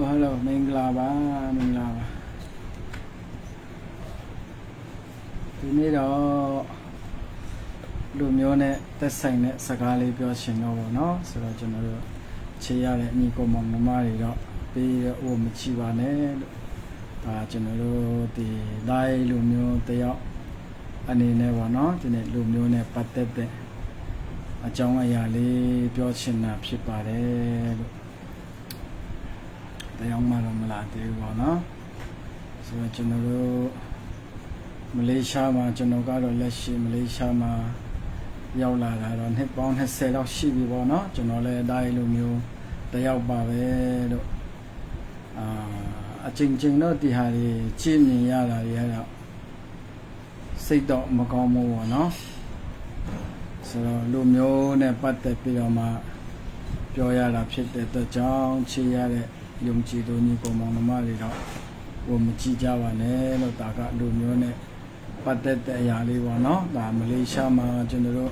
hello မင်္ဂလာပါဒီနေ့တော့လူမျိုးနဲ့သက်ဆိုင်တဲ့စကားလေးပြောရှင်တော့ဗောနော်ဆိုတော့ကျွန်တော်တို့ခြေရတဲ့ညီကိုမောင်နှမတွေတော့ပေးရမချီပါနဲ့လို့ဒါကျွန်တော်တို့ဒီတိုင်းလူမျိုးတယောက်အနေနဲ့ဗောနော်ဒီနေ့လူမျိုးနဲ့ပတ်သက်တဲ့အကြောင်းအရာလေးပြောချင်တာဖြစ်ပါတယ်လို့တရားမှတော့မလာသေးဘူးပေါ့နော်ဆိုတော့ကျွန်တော်တို့မလေးရှားမှာကျွန်တော်ကတော့လက်ရှိမလေးရှားမှာရောက်လာတာတော့နှစ်ပေါင်း20လောက်ရှိပြီပေါ့နော်ကျွန်တော်လည်းအတိုင်းလိုမျိုးတယောက်ပါပဲလို့အချင်းချင်းတော့ဒီဟာတွေကြည့်မြင်ရတာတွေကတော့စိတ်တော့မကောင်းဘူးပေါ့နော်ဆိုတော့လူမျိုးနဲ့ပတ်သက်ပြီးတော့မှပြောရတာဖြစ်တဲ့အတွက်ကြောင့်ချေရတဲ့ယုံကြည်သူညီကောင်မောင်နှမတွေတော့ဘုံမကြည့်ကြပါနဲ့လို့ဒါကလူမျိုးနဲ့ပတ်သက်တဲ့အရာလေးပေါ့နော်ဒါမလေးရှားမှာကျွန်တော်တို့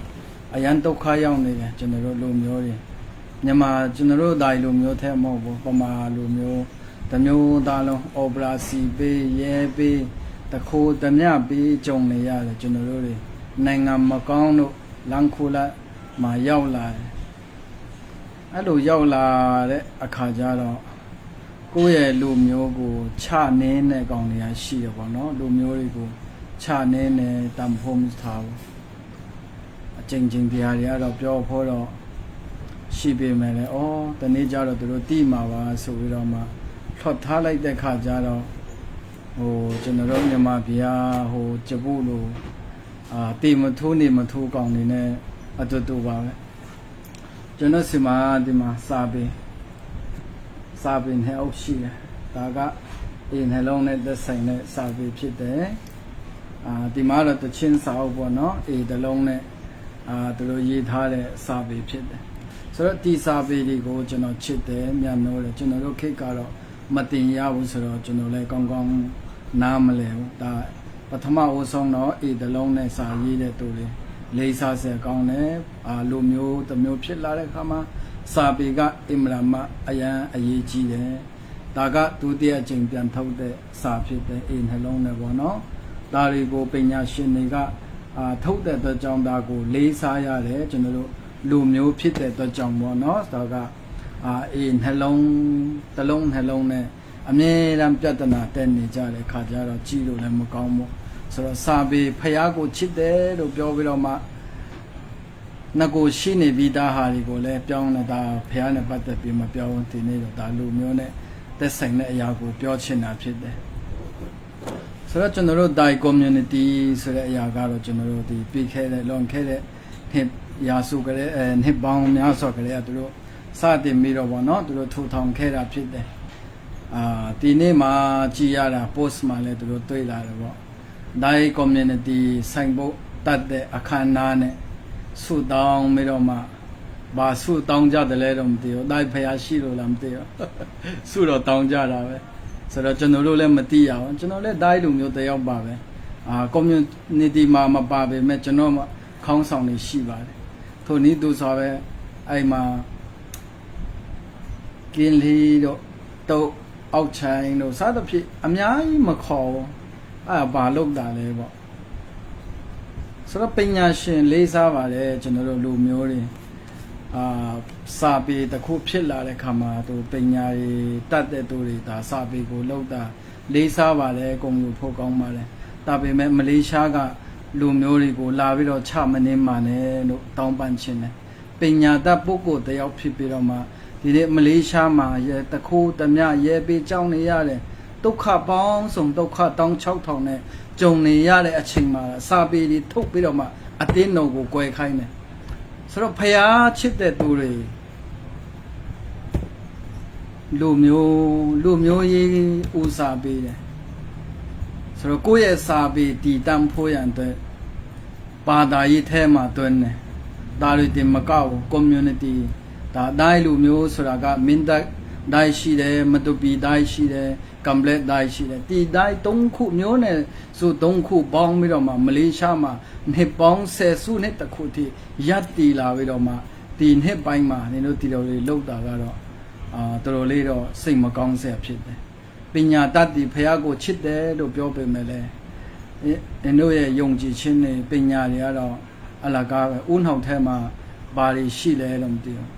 အရန်ဒုက္ခရောက်နေတယ်ကျွန်တော်တို့လူမျိုးတွေမြန်မာကျွန်တော်တို့ဒါလူမျိုးထဲမဟုတ်ဘူးပမာလူမျိုးတမျိုးသားလုံးအော်ပရာစီပေးရဲပေးတခိုးတမြပေးကြုံနေရတယ်ကျွန်တော်တို့တွေနိုင်ငံမကောင်းလို့လန်ခိုလာမှာရောက်လာတယ်အဲ့လိုရောက်လာတဲ့အခါကျတော့ကိုယ့်ရဲ့လူမျိုးကိုချနင်းတဲ့ကောင်တွေကရှိရပါတော့လူမျိုးတွေကိုချနင်းနေတမ်ဖို့မထားဘူးအချင်းချင်းတရားတွေကတော့ပြောဖို့တော့ရှိပေမဲ့လည်းတနေ့ကျတော့သူတို့တိမှာပါဆိုပြီးတော့မှထွက်ထားလိုက်တဲ့ခါကျတော့ကျွန်တော်တို့မြန်မာပြည်ကျဖို့လို့တေမထိုးနေမထိုးကောင်နေနဲ့အတူပါပဲကျွန်တော်စီမှာဒီမှာစာပေနဲ့အုပ်ရှိတယ်ဒါကနှလုံးနဲ့သက်ဆိုင်တဲ့စာပေဖြစ်တယ်ဒီမှာတော့တချင်းစာအုပ်ပေါ့နော်တလုံးနဲ့သူတို့ရေးထားတဲ့စာပေဖြစ်တယ်ဆိုတော့ဒီစာပေတွေကိုကျွန်တော်ချစ်တယ်မြတ်နိုးတယ်ကျွန်တော်တို့ခေတ်ကတော့မတင်ရဘူးဆိုတော့ကျွန်တော်လည်းကောင်းကောင်းနားမလဲဘူးဒါပထမအဆုံးတော့တလုံးနဲ့စာရေးတဲ့သူတွေလေးစားစရာကောင်းတယ်လူမျိုးတစ်မျိုးဖြစ်လာတဲ့အခါမှာစာပေကအင်မရာမအရန်အရေးကြီးတယ်ဒါကဒုတိယအကြိမ်ပြန်ထုတ်တဲ့စာဖြစ်တဲ့နှလုံးနဲ့ပေါ့နော်ဒါတွေကိုပညာရှင်တွေကထုတ်တဲ့အတွက်ကြောင့်ဒါကိုလေးစားရတယ်ကျွန်တော်တို့လူမျိုးဖြစ်တဲ့အတွက်ကြောင့်ပေါ့နော်ဒါကနှလုံးတစ်လုံးနှလုံးနဲ့အမြဲတမ်းပြဿနာတက်နေကြတဲ့ခါကျတော့ကြည့်လို့လည်းမကောင်းဘူးဆိုတော့စာပေဖျားကိုချစ်တယ်လို့ပြောပြီးတော့မှငကိုရှိနေပြီးသားဟာတွေကိုလည်းပြောင်းနေတာဖျားနဲ့ပတ်သက်ပြီးမပြောင်းဒီနေ့တော့ဒါလူမျိုးနဲ့သက်ဆိုင်တဲ့အရာကိုပြောချင်တာဖြစ်တယ်ဆိုတော့ကျွန်တော်တို့ Thai community ဆိုတဲ့အရာကတော့ကျွန်တော်တို့ဒီပြီးခဲ့တဲ့လွန်ခဲ့တဲ့နှစ်ရာစုကလေးနှစ်ပေါင်းများစွာကလေးကသူတို့စတင်ပြီးတော့ဗောနော်သူတို့ထူထောင်ခဲ့တာဖြစ်တယ်ဒီနေ့မှာကြည်ရတာ post မှာလည်းသူတို့တွေ့လာတယ်ဗောThai community ဆိုင်ဖို့တတ်တဲ့အခမ်းအနားနဲ့ဆုတောင်းပြီးတော့မှဘာဆုတောင်းကြတယ်လဲတော့မသိဘူးThaiဖျားရှိလို့လားမသိဘူးဆုတော့တောင်းကြတာပဲဆိုတော့ကျွန်တော်တို့လည်းမသိရအောင်ကျွန်တော်လည်းThaiလူမျိုးတယောက်ပါပဲcommunity မှာမပါပေမဲ့ကျွန်တော်ခေါင်းဆောင်နေရှိပါတယ်ထို့နည်းသူဆိုပဲအဲ့မှာကင်းလီတို့တော့အောက်ချိုင်းတို့စသဖြင့်အများကြီးမခေါ်ဘာလုပ်တာလဲပေါ့ဆိုတော့ပညာရှင်လေးစားပါတယ်ကျွန်တော်တို့လူမျိုးတွေစာပေတစ်ခုဖြစ်လာတဲ့ခါမှာသူပညာတွေတတ်တဲ့သူတွေဒါစာပေကိုလောက်တာလေးစားပါတယ်အကုန်လုံးဖို့ကောင်းပါတယ်ဒါပေမဲ့မလေးရှားကလူမျိုးတွေကိုလာပြီးတော့ချမနေမှနဲ့လို့တောင်းပန်ခြင်းတယ်ပညာတတ်ပုဂ္ဂိုလ်တယောက်ဖြစ်ပြီးတော့မှဒီနေ့မလေးရှားမှာတခိုးတမြရဲပေးကြောင်းနေရတယ်ဒုက္ခပေါင်းစုံဒုက္ခတောင်း6000နဲ့ကြုံနေရတဲ့အချိန်မှာစာပေတွေထုတ်ပြီးတော့မှအတင်းတော်ကိုကွယ်ခိုင်းတယ်ဆိုတော့ဖျားချစ်တဲ့သူတွေလူမျိုးရေးဦးစားပေးတယ်ဆိုတော့ကိုယ့်ရဲ့စာပေတည်တံ့ဖို့ရန်အတွက်ဘာသာရေးထဲမှာတွင်းတယ်ဒါတွေတင်မကောက်ဘူး community ဒါတိုင်းလူမျိုးဆိုတာကမင်းတပ်တိုင်းရှိတယ်မတူပီတိုင်းရှိတယ်ကမ်ဘလက်တိုင်းရှိတယ်ဒီတိုင်း3ခုမျိုးနဲ့ဆို3ခုပေါင်းပြီးတော့မှမလေးရှားမှာနှစ်ပေါင်း10စုနှစ်တစ်ခုထိရပ်တည်လာပြီးတော့မှဒီနှစ်ပိုင်းမှာနင်တို့ဒီလိုလေးလောက်တာကတော့ တော်တော်လေးတော့စိတ်မကောင်းစရာဖြစ်တယ်ပညာတတ်ဒီဖះကိုချစ်တယ်လို့ပြောပေမဲ့လည်းတို့ရဲ့ယုံကြည်ခြင်းနဲ့ပညာတွေကတော့အလကားပဲဥနှောက်ထဲမှာဘာတွေရှိလဲတော့မသိဘူး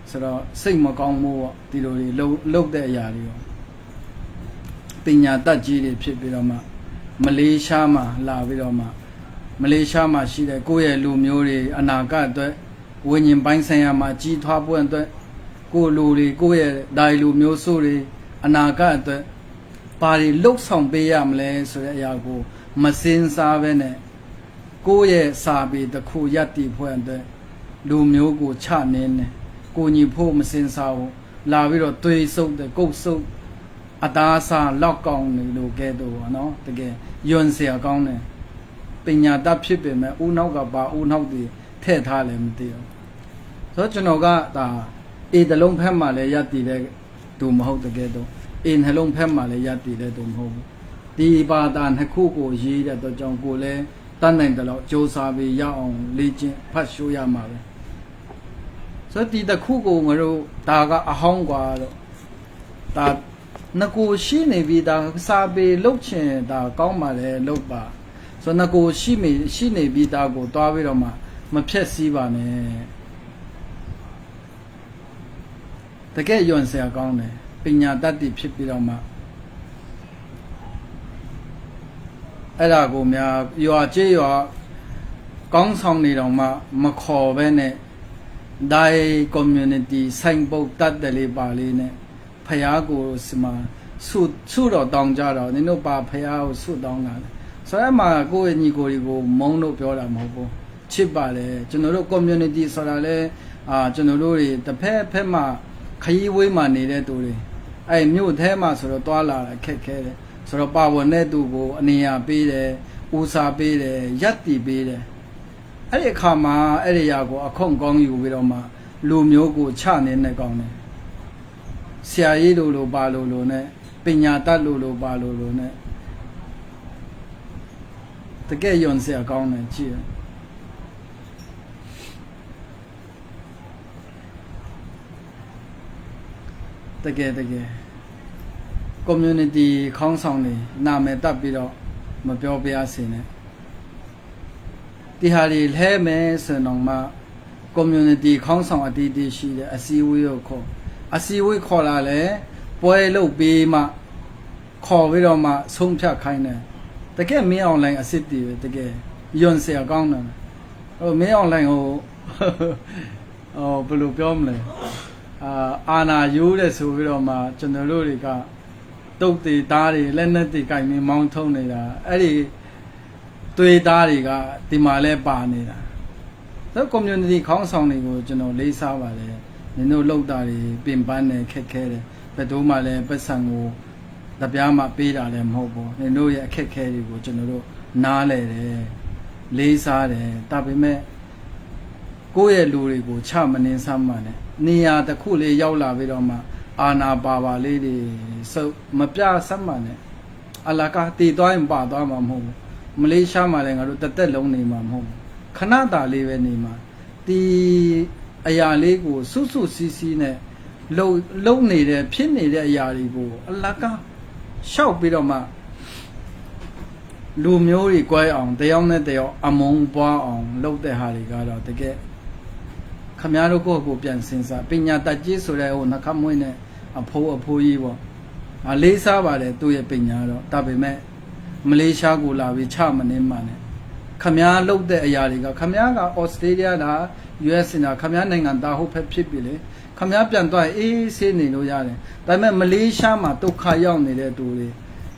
ဆိုတော့စိတ်မကောင်းမှုပေါ့ဒီလိုတွေလှုပ်တဲ့အရာတွေပညာတတ်ကြီးတွေဖြစ်ပြီးတော့မှမလေးရှားမှာလာပြီးတော့မှမလေးရှားမှာရှိတဲ့ကိုယ့်ရဲ့လူမျိုးတွေအနာဂတ်အတွက်ဝိညာဉ်ပိုင်းဆိုင်ရာမှာကြီးထွားပွင့်အတွက်ကိုယ်လူတွေကိုယ့်ရဲ့ဓာတ်လူမျိုးစုတွေအနာဂတ်အတွက်ဘာတွေလှုပ်ဆောင်ပေးရမလဲဆိုတဲ့အရာကိုမစင်စားပဲနဲ့ကိုယ့်ရဲ့စာပေတစ်ခုယက်တည်ဖွဲ့အတွက်လူမျိုးကိုချနင်းတယ်ကိုညီဖို့မစင်စားဘူးလာပြီးတော့သွေးဆုပ်တယ်ကုတ်ဆုပ်အသားစားလောက်ကောင်းနေလို့ကဲတော့နော်တကယ်ယွန်းเสียကောင်းတယ်ပညာတတ်ဖြစ်ပေမဲ့ဦးနောက်ကပါဦးနောက်တည်ထည့်ထားလည်းမသိဘူးဆိုတော့ကျွန်တော်ကဒါအေးတလုံးဖက်မှလည်းယက်တည်တဲ့သူမဟုတ်တကယ်တော့အင်းနှလုံးဖက်မှလည်းယက်တည်တဲ့သူမဟုတ်ဘူးဒီဘာသာနှစ်ခုကိုရေးတဲ့တော့ကြောင့်ကိုလည်းတတ်နိုင်တယ်လို့စူးစမ်းပြီးရအောင်လေ့ကျင့်ဖတ်ရှုရမှာပဲဆိုတော့ဒီတစ်ခုကိုငါတို့ဒါကအဟောင်းกว่าတော့ဒါငကိုရှိနေပြီးဒါစာပေလုတ်ချင်ဒါကောင်းပါလေလုတ်ပါဆိုတော့ငကိုရှိနေပြီးဒါကိုတွားပြီးတော့မှမဖြက်စီးပါနဲ့တကယ်ယွန်းစရာကောင်းတယ်ပညာတတ်တည်ဖြစ်ပြီးတော့မှအဲ့ဒါကိုများရွာကျေးရွာကောင်းဆောင်နေတော့မှမခေါ်ပဲနဲ့ဒိုင် community ဆိုင်ပုတ်တတ်တယ်လေးပါလေးနဲ့ဖះကိုစမဆုတော့တောင်းကြတော့နင်တို့ပါဖះကိုဆုတောင်းတာဆိုတော့မှကိုယ့်ရဲ့ညီကိုတွေကိုမုန်းလို့ပြောတာမဟုတ်ဘူးချစ်ပါလေကျွန်တော်တို့ community ဆိုတာလဲကျွန်တော်တို့တွေတစ်ဖက်မှာခရီးဝေးမှာနေတဲ့သူတွေအဲ့မြို့ထဲမှာဆိုတော့တွာလာတာခက်ခဲတယ်ဆိုတော့ပါဝင်တဲ့သူကိုအနေရပေးတယ်ဦးစားပေးတယ်ရက်တီပေးတယ်အဲ့ဒီအခါမှာအဲ့ဒီຢာကိုအခွန်ကောင်းယူပြီးတော့မှလူမျိုးကိုချနေနေကောင်းတယ်ဆရာကြီးလိုပါလိုနဲ့ပညာတတ်လိုပါလိုနဲ့တကယ်ယွန်းစရာကောင်းတယ်ကြည့်တကယ် community ခေါင်းဆောင်နေနာမည်တက်ပြီးတော့မပြောပြရစေနဲ့ဒီဟာတွေလဲမယ်ဆိုတော့မှ community ခေါင်းဆောင်အတီးတီးရှိတယ်အစည်းအဝေးကိုခေါ်အစည်းအဝေးခေါ်လာလဲပွဲလုပ်ပြီးမှခေါ်ပြီးတော့မှဆုံးဖြတ်ခိုင်းတယ်တကယ်မင်း online အစ်စ်တီပဲတကယ်ယွန်းစရာကောင်းတယ်မင်း online ကိုဘယ်လိုပြောမလဲအာနာယူတဲ့ဆိုပြီးတော့မှကျွန်တော်တို့တွေကတုတ်တေသားတွေလက်နက်တွေကင်မင်းမောင်းထုံးနေတာအဲ့ဒီသွေးသားတွေကဒီမှာလဲပါနေတာဆို community ခေါင်းဆောင်တွေကိုကျွန်တော်လေးစားပါတယ်နင်တို့လောက်တာတွေပင်ပန်းနေခက်ခဲတယ်ဘယ်တော့မှလည်းပတ်စံကိုတပြားမှပေးတာလည်းမဟုတ်ဘူးနင်တို့ရဲ့အခက်ခဲတွေကိုကျွန်တော်တို့နားလဲတယ်လေးစားတယ်ဒါပေမဲ့ကိုယ့်ရဲ့လူတွေကိုချမနှင်းစမ်းမှနဲ့နေရာတစ်ခုလေးရောက်လာပြီးတော့မှအာနာပါလေးတွေစုပ်မပြစမ်းမှနဲ့အလကားတည်သွားရင်ပါသွားမှာမဟုတ်ဘူးမလေးရှားမှာလည်းငါတို့တက်လုံးနေမှာမဟုတ်ဘူးခဏတာလေးပဲနေမှာဒီအရာလေးကိုစွတ်စီးစီးနဲ့လုံနေတဲ့ဖြစ်နေတဲ့အရာတွေကိုအလကားရှောက်ပြီးတော့မှလူမျိုးတွေ꿰အောင်တယောက်နဲ့တယောက်အမုန်းပွားအောင်လုပ်တဲ့ဟာတွေကတော့တကယ်ခမရတို့ကိုပြန်စင်စားပညာတတ်ကြီးဆိုတဲ့ဟိုနှခမွေးနဲ့အဖိုးကြီးပေါ့လေးစားပါတယ်သူ့ရဲ့ပညာတော့ဒါပေမဲ့မလေးရှားကိုလာပြီးချမနေမှနဲ့ခမရလုပ်တဲ့အရာတွေကခမရကဩစတြေးလျဒါ US နာခမရနိုင်ငံသားဟုတ်ဖက်ဖြစ်ပြီလေခမရပြန်သွားအေးဆေးနေလို့ရတယ်ဒါပေမဲ့မလေးရှားမှာဒုက္ခရောက်နေတဲ့သူတွေ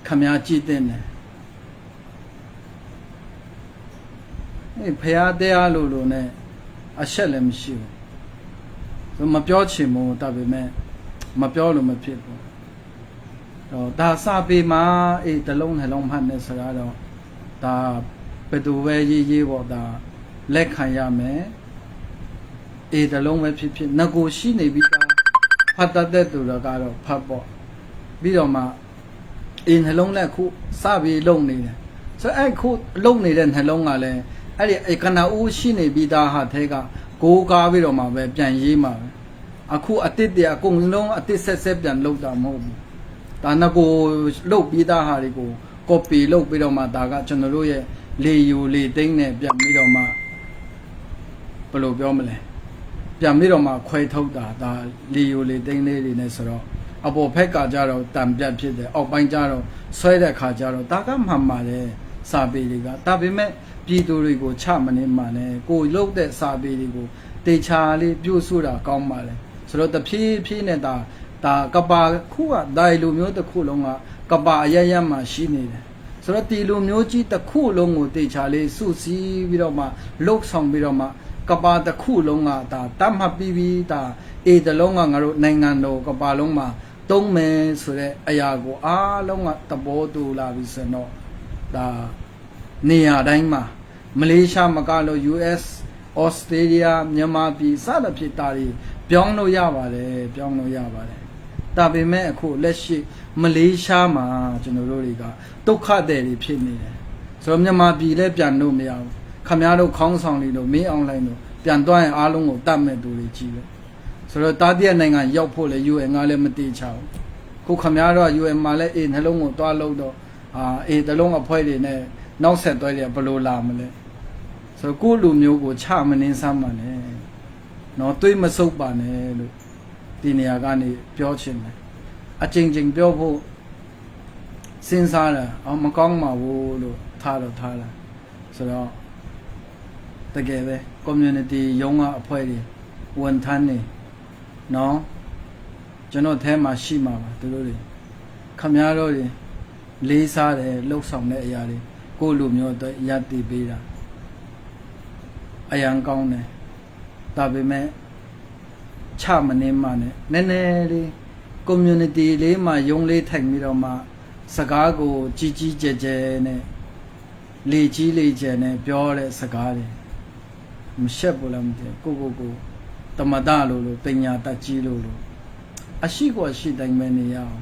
ခမရကြည့်တဲ့တယ်ဖះတရားလို့နဲ့အဆက်လည်းမရှိဘူးမပြောချင်ဘူးဒါပေမဲ့မပြောလို့မဖြစ်ဘူးဒါစာပေမှာတလုံးနှလုံးမှတ်နေစကားတော့ဒါဘယ်သူပဲရေးပေါ့ဒါလက်ခံရမယ်တလုံးပဲဖြစ်ငကိုရှိနေပြီးသားဖတ်တတ်တဲ့သူတော့ကတော့ဖတ်ပေါ့ပြီးတော့မှနှလုံးနဲ့ခုစပြီးလုံနေတယ်ဆိုအဲ့ခုလုံနေတဲ့နှလုံးကလည်းအဲ့ဒီကနဦးရှိနေပြီးသားဟာထဲကကိုးကားပြီးတော့မှပဲပြန်ရေးမှာပဲ အခုအတစ်တည်းအကုန်လုံးအတစ်ဆက်ပြန်လုပ်တာမဟုတ်ဘူးဒါနကိုလုတ်ပြီးသားဟာတွေကို copy လုပ်ပြီးတော့မှဒါကကျွန်တော်တို့ရဲ့လေယူလေသိန်းနဲ့ပြန်ပြီးတော့မှဘယ်လိုပြောမလဲပြန်ပြီးတော့မှခွဲထုတ်တာဒါလေယူလေသိန်းလေးတွေနဲ့ဆိုတော့အပေါ်ဖက်ကကြတော့တံပြတ်ဖြစ်တယ်အောက်ပိုင်းကြတော့ဆွဲတဲ့ခါကြတော့ဒါကမှန်ပါတယ်စာပေတွေကဒါပေမဲ့ပြည်သူတွေကိုချမနေမှလည်းကိုလုတ်တဲ့စာပေတွေကိုတေချာလေးပြုစုတာကောင်းပါလေဆိုတော့တဖြည်းဖြည်းနဲ့ဒါကပါခုကဒိုင်လူမျိုးတစ်ခုလုံးကပါအရရမှရှိနေတယ်ဆိုတော့ဒီလူမျိုးကြီးတစ်ခုလုံးကိုတေချာလေးစုစည်းပြီးတော့မှလှုပ်ဆောင်ပြီးတော့မှကပါတစ်ခုလုံးကဒါတတ်မှတ်ပြီးဒါအေတလုံးကငါတို့နိုင်ငံတော်ကပါလုံးမှာသုံးမယ်ဆိုတဲ့အရာကိုအားလုံးကသဘောတူလာပြီဆိုတော့ဒါနေရာတိုင်းမှာမလေးရှားမကလို့ US Australia မြန်မာပြည်စသဖြင့်ဒါတွေပြောင်းလို့ရပါတယ်ပြောင်းလို့ရပါတယ်ဒါပေမဲ့အခုလက်ရှိမလေးရှားမှာကျွန်တော်တို့တွေကဒုက္ခတွေဖြစ်နေတယ်ဆိုတော့မြန်မာပြည်လည်းပြန်လို့မရဘူးခမများတို့ခေါင်းဆောင်တွေတို့မင်းအောင်လိုင်းတို့ပြန်သွားရင်အားလုံးကိုတတ်မဲ့သူတွေကြီးပဲဆိုတော့တားတရနိုင်ငံရောက်ဖို့လေ UN ကလည်းမတိချဘူးခုခမများတော့ UN မှာလည်းနှလုံးကိုတွားလို့တော့တလုံးအဖွဲတွေနဲ့နောက်ဆက်တွဲတယ်ဘယ်လိုလာမလဲဆိုတော့ကိုယ့်လူမျိုးကိုချမနှင်းစမ်းပါနဲ့နော်တွေးမစုပ်ပါနဲ့လို့ဒီနေရာကနေပြောချင်တယ်အချိန်ချင်းပြောဖို့စဉ်းစားတာမကောင်းပါဘူးလို့ထားလာဆိုတော့တကယ်ပဲ community ရုံးကအဖွဲတွေဝန်ထမ်းနေနော်ကျွန်တော်အဲမှာရှိမှာပါသူတို့တွေခမများတော့တွေလေးစားတယ်လှုပ်ဆောင်တဲ့အရာတွေကိုလူမျိုးအတွက်ရည်တည်ပေးတာအရန်ကောင်းတယ်ဒါပေမဲ့ချမနေမှနဲ့နည်းနည်းလေး community လေးမှာယုံလေးထိုင်ပြီးတော့မှစကားကိုကြီးကျယ်ကျယ်နဲ့လေကျယ်နဲ့ပြောတဲ့စကားတွေမရှက်ဘူးလားမသိဘူးကိုတမဒလို့ပညာတတ်ကြီးလို့အရှိကိုအရှိတိုင်းပဲနေရအောင်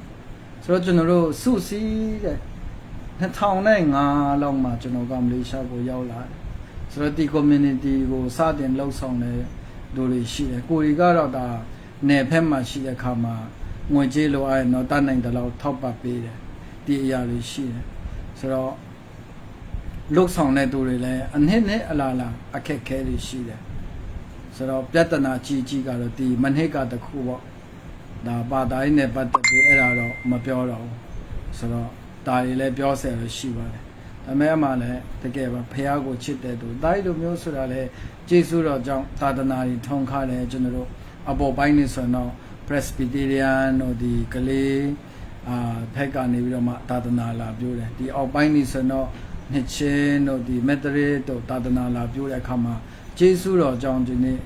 ဆိုတော့ကျွန်တော်တို့စုစည်းတဲ့2005လောက်မှာကျွန်တော်ကမလေးရှားကိုရောက်လာတယ်ဆိုတော့ဒီ community ကိုစတင်လှုပ်ဆောင်တဲ့လူတွေရှိတယ်ကိုရီကတော့ဒါနယ်ဖက်မှာရှိတဲ့ခါမှာငွေကြေးလိုအပ်ရင်တော့တတ်နိုင်တယ်လို့ထောက်ပံ့ပေးတယ်ဒီအရာတွေရှိတယ်ဆိုတော့လှုပ်ဆောင်တဲ့သူတွေလည်းအနည်းနဲ့အလားလားအခက်ခဲတွေရှိတယ်ဆိုတော့ပြဿနာကြီးကတော့ဒီမနစ်ကတခုပေါ့ဒါဘာသာရေးနဲ့ပတ်သက်ပြီးအဲ့ဒါတော့မပြောတော့ဘူးဆိုတော့ဒါတွေလည်းပြောဆရာလို့ရှိပါတယ်ဒါပေမဲ့အမှလည်းတကယ်ပါဖះကိုချစ်တဲ့သူဒါလိုမျိုးဆိုတာလည်းကျေးဇူးတော်ကြောင့်သာသနာ့ထုံခါတယ်ကျွန်တော်တို့အပေါ်ပိုင်းနေဆိုတော့ Presbyterian တို့ဒီကလေးဖက်ကနေပြီးတော့မှသာသနာလာပြောတယ်ဒီအောက်ပိုင်းနေဆိုတော့နှစ်ချင်းတို့ဒီ Methodist တို့သာသနာလာပြောတဲ့အခါမှာကျေးဇူးတော်ကြောင့်ဒီနေ့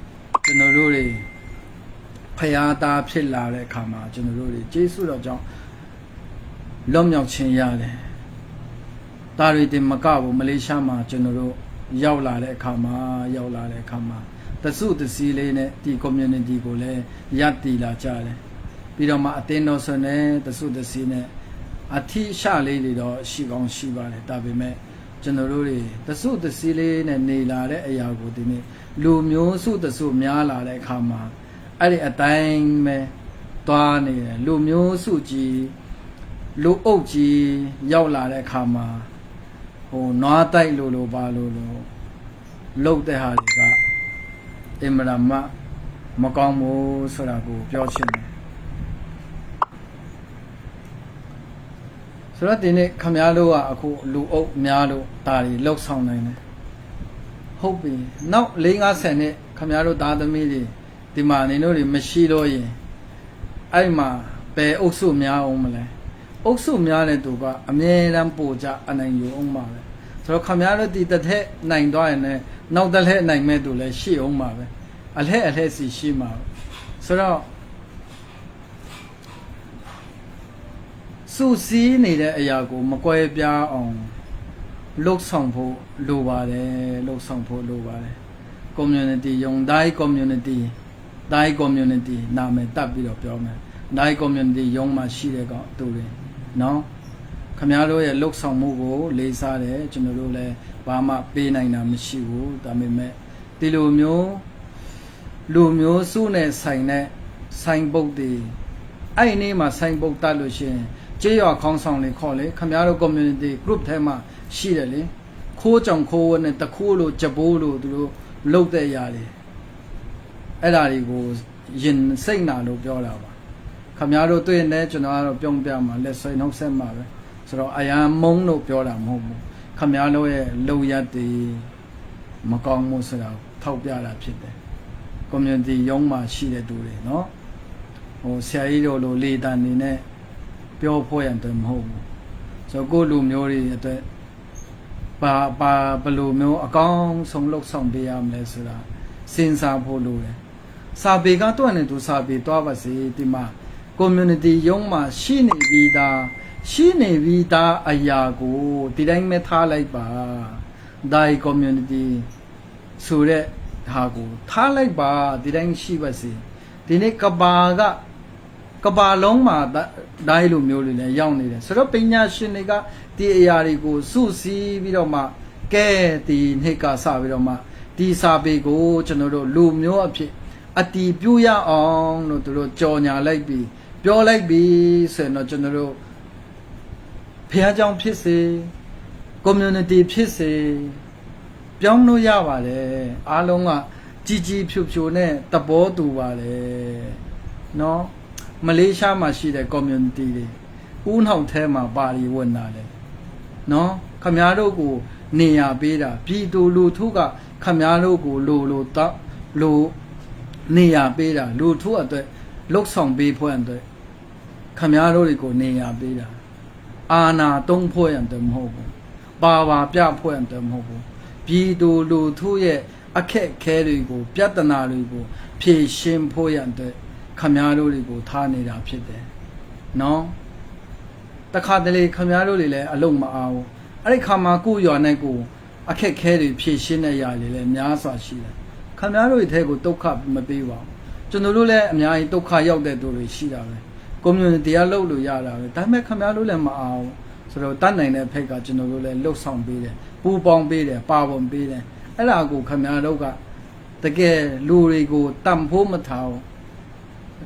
ကျွန်တော်တို့တွေဖះသားဖြစ်လာတဲ့အခါမှာကျွန်တော်တို့တွေကျေးဇူးတော်ကြောင့်လွတ်မြောက်ခြင်းရတယ်ဒါတွေတင်မကဘူးမလေးရှားမှာကျွန်တော်တို့ရောက်လာတဲ့အခါမှာတစုတစည်းလေးနဲ့ဒီ community ကိုလည်းရပ်တည်လာကြတယ်ပြီးတော့မှအတင်းတော်ဆိုနေတစုတစည်းနဲ့အထီးရှလေးတွေတော့ရှိကောင်းရှိပါတယ်ဒါပေမဲ့ကျွန်တော်တို့တွေတစုတစည်းလေးနဲ့နေလာတဲ့အရာကိုဒီနေ့လူမျိုးစုတစုများလာတဲ့အခါမှာအဲ့ဒီအတိုင်းပဲသွားနေတယ်လူမျိုးစုကြီးလူအုပ်ကြီးရောက်လာတဲ့အခါမှာနွားတိုက်လို့ပါလို့လှုပ်တဲ့ဟာတွေကအင်မရာမကောင်းဘူးဆိုတာကိုပြောချင်တယ်ဆိုတော့ဒီနေ့ခမများတို့ကအခုလူအုပ်များလို့ဒါတွေလှုပ်ဆောင်နိုင်တယ်ဟုတ်ပြီနောက်4-50နှစ်ခမများတို့သားသမီးတွေဒီမှာနေတို့တွေမရှိတော့ရင်အဲ့မှာဘယ်အုပ်စုများအောင်မလဲအုပ်စုများတဲ့သူကအမြဲတမ်းပို့ကြအနိုင်ယူအောင်ပါပဲဆိုတော့ခမများတို့ဒီတစ်ထက်နိုင်သွားရင်လည်းနောက်တစ်ထက်နိုင်မဲ့သူလည်းရှိအောင်ပါပဲအလှည့်စီရှိမှာဆိုတော့စုစည်းနေတဲ့အရာကိုမကွဲပြားအောင်လှုပ်ဆောင်ဖို့လိုပါတယ် community ယုံတိုင်း community နာမည်တပ်ပြီးတော့ပြောမယ်တိုင်း community ယုံမှာရှိတဲ့ကောင်သူတွေနော်ခမများတို့ရဲ့လှုပ်ဆောင်မှုကိုလေးစားတယ်ကျွန်တော်တို့လည်းဘာမှပေးနိုင်တာမရှိဘူးဒါပေမဲ့ဒီလိုမျိုးလူမျိုးစုနဲ့ဆိုင်တဲ့ ဆိုင်ပုတ်တီအဲ့ဒီနေ့မှာဆိုင်ပုတ်တက်လို့ရှိရင်ကျေးရွာခေါင်းဆောင်တွေခေါ်လေခင်ဗျားတို့ community group ထဲမှာရှိတယ်လေခိုးကြောင်ခိုးဝနဲ့တခိုးလို့ကြပိုးလို့သူတို့လုတ်တဲ့ရတယ်အဲ့ဒါတွေကိုရင်စိတ်နာလို့ပြောတာပါခင်ဗျားတို့တွေ့နေကျွန်တော်ကတော့ပြုံးပြမှာလက်ဆွဲနှုတ်ဆက်မှာပဲဆိုတော့အယံမုံလို့ပြောတာမဟုတ်ဘူးခင်ဗျားတို့ရဲ့လုံရက်တွေမကောင်းမှုဆိုတာထောက်ပြတာဖြစ်တယ် community ရုံးမှာရှိတဲ့သူတွေเนาะဟိုဆရာကြီးတို့လိုလေတန်နေနဲ့ပြောဖို့ရတဲ့မဟုတ်ဘူးဆိုတော့ကိုလူမျိုးတွေအတွက်ဘလိုမျိုးအကောင်းဆုံးလှုပ်ဆောင်ပေးရမလဲဆိုတာစဉ်းစားဖို့လိုတယ်စာပေကတော့နဲ့သူစာပေတွားပါစေဒီမှာ community ရုံးမှာရှိနေပြီးသားအရာကိုဒီတိုင်းမဲ့ထားလိုက်ပါဒါ community ဆိုတဲ့ဟာကိုထားလိုက်ပါဒီတိုင်းရှိပါစေဒီနေ့ကဘာလုံးမှာဒိုင်းလိုမျိုးတွေလည်းရောက်နေတယ်ဆိုတော့ပညာရှင်တွေကဒီအရာတွေကိုစုစည်းပြီးတော့မှကဲဒီနေ့ကစပြီးတော့မှဒီစာပေကိုကျွန်တော်တို့လူမျိုးအဖြစ်အတီးပြရအောင်လို့သူတို့ကြော်ညာလိုက်ပြီးပြောလိုက်ပြီးဆိုရင်တော့ကျွန်တော်တို့ဖះเจ้าဖြစ်စေ community ဖြစ်စေပြောင်းလို့ရပါတယ်အားလုံးကကြီးဖြူနဲ့တဘောတူပါတယ်เนาะမလေးရှားမှာရှိတဲ့ community တွေဦးနှောက်ထဲမှာပါရီဝင်လာတယ်เนาะခမည်းတော်ကိုနေရပေးတာပြည်သူလူထုကခမည်းတော်ကိုလိုနေရပေးတာလူထုအတွက်လှုပ်ဆောင်ပေးဖို့အတွက်ခမည်းတော်တွေကိုနေရပေးတာအာနာတုံးဖို့ရတဲ့မဟုတ်ဘူးပါပြဖို့ရတဲ့မဟုတ်ဘူးပြည်သူလူထုရဲ့အခက်ခဲတွေကိုပြဿနာတွေကိုဖြေရှင်းဖို့ရတဲ့ခမည်းတော်တွေကိုထားနေတာဖြစ်တယ်နော်တခါတလေခမည်းတော်တွေလည်းအလုံးမအားဘူးအဲ့ဒီခါမှာကိုရွာနဲ့ကိုအခက်ခဲတွေဖြေရှင်းတဲ့ຢာတွေလည်းများစွာရှိတယ်ခမည်းတော်တွေထဲကိုဒုက္ခမပေးပါဘူးကျွန်တော်တို့လည်းအများကြီးဒုက္ခရောက်တဲ့သူတွေရှိတာပဲ community ကလှုပ်လို့ရတာပဲဒါပေမဲ့ခမည်းတော်လည်းမအားဘူးဆိုတော့တတ်နိုင်တဲ့ဖိတ်ကကျွန်တော်တို့လည်းလှုပ်ဆောင်ပေးတယ်ပူပေါင်းပေးတယ်ပါဝင်ပေးတယ်အဲ့ဒါကိုခမည်းတော်ကတကယ်လူတွေကိုတန်ဖိုးမထားဘူး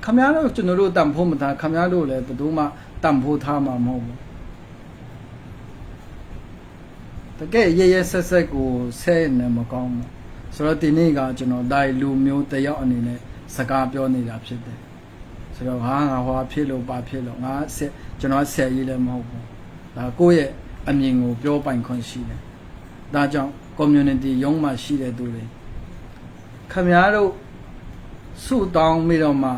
ခမည်းတော်ကျွန်တော်တို့တန်ဖိုးမထားခမည်းတော်လည်းဘယ်သူမှတန်ဖိုးထားမှာမဟုတ်ဘူးတကယ်ရဆက်ကိုဆဲနေမကောင်းဘူးဆိုတော့ဒီနေ့ကကျွန်တော်ဒါလူမျိုးတယောက်အနေနဲ့စကားပြောနေတာဖြစ်တယ်ဆိုတော့ငါဟောဖြစ်လို့ပါဖြစ်လို့ငါကျွန်တော်ဆက်ရေးလည်းမဟုတ်ဘူးဒါကိုယ့်ရဲ့အမြင်ကိုပြောပိုင်ခွင့်ရှိတယ်ဒါကြောင့် community ရုံးမှာရှိတဲ့သူတွေခမည်းတော်စုတောင်းပြီးတော့မှ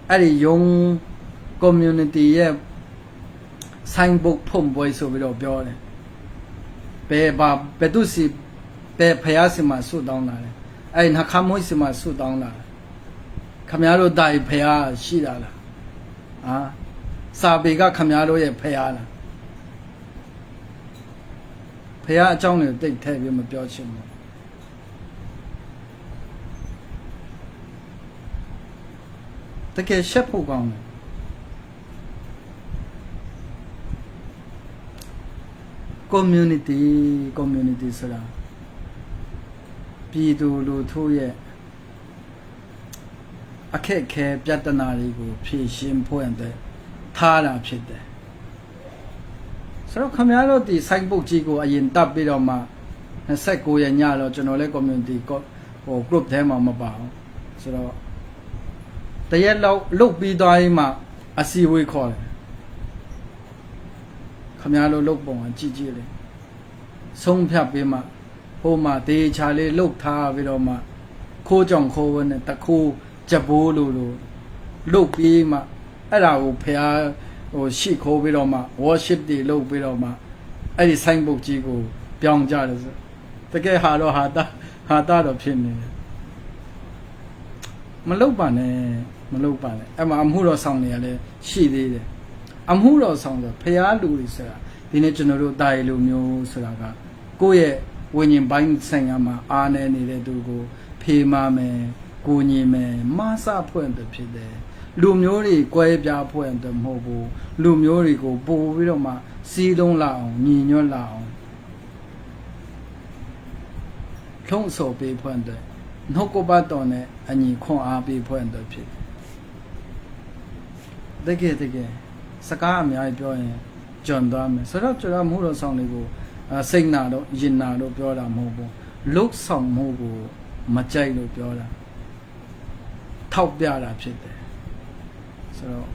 အဲ့ဒီရုံး community ရဲ့ sign book ဖုံးပွဲဆိုပြီးတော့ပြောတယ်ဘယ်သူစီဘယ်ဖျားစီမှာစုတောင်းလာတယ်အဲ့နှခမွေးစီမှာစုတောင်းလာတယ်ခမည်းတော်တိုင်ဖျားရှိတာလားစာပေကခမည်းတော်ရဲ့ဖျားလားဖျားအကြောင်းတွေတိတ်ထဲပြီးမပြောချင်ဘူးတကယ်ရှက်ဖို့ကောင်းတယ်community ဆိုတာပြည်သူလူထုရဲ့အခက်ခဲပြဿနာတွေကိုဖြေရှင်းဖို့အတွက်ထားတာဖြစ်တယ်ဆိုတော့ခမည်းတော်ဒီ site book ကြီးကိုအရင်တပ်ပြီးတော့မှ29ရက်ညတော့ကျွန်တော်လည်း community group ထဲမှာမပါဘူးဆိုတော့တရက်လောက်လုတ်ပြီးသွားရင်မှအစီအဝေးခေါ်တယ်ခမည်းတော်လုတ်ပုံကကြည့်လေဆုံးဖြတ်ပြီးမှဟိုမှာဒေချာလေးလုတ်ထားပြီးတော့မှခိုးကြောင်ခိုးဝနဲ့တခိုးကြပိုးလို့လုတ်ပြီးမှအဲ့ဒါကိုဖျားရှိခိုးပြီးတော့မှ worship တွေလုတ်ပြီးတော့မှအဲ့ဒီ sign book ကြီးကိုပြောင်းကြတယ်ဆိုတကယ်ဟာတာတော့ဖြစ်နေတယ်မလုတ်ပါနဲ့အဲ့မှာအမှုတော်ဆောင်နေရလဲရှိသေးတယ်အမှုတော်ဆောင်ဆိုဖျားလူတွေဆိုတာဒီနေ့ကျွန်တော်တို့တာရီလူမျိုးဆိုတာကကိုယ့်ရဲ့ဝိညာဉ်ပိုင်းဆိုင်ရာမှာအားနေနေတဲ့သူကိုဖေးမမယ်ကိုညီမယ်မဆဖွင့်တယ်ဖြစ်တယ်လူမျိုးတွေကွဲပြားဖွင့်တယ်မဟုတ်ဘူးလူမျိုးတွေကိုပို့ပြီးတော့မှစီးလုံးလာအောင်ညီညွတ်လာအောင်ထုံးစော်ပေးဖွင့်တယ်နှုတ်ကပတ်တော်နဲ့အညီခွန်အားပေးဖွင့်တယ်ဖြစ်တယ် တကယ်စကားအများကြီးပြောရင်ကျွမ်းသွားမယ်ဆိုတော့ကျွန်တော်မှုတော်ဆောင်လေးကိုစိတ်နာတော့ရင်နာတော့ပြောတာမဟုတ်ဘူးလုတ်ဆောင်မှုကိုမကြိုက်လို့ပြောတာထောက်ပြတာဖြစ်တယ်ဆိုတော့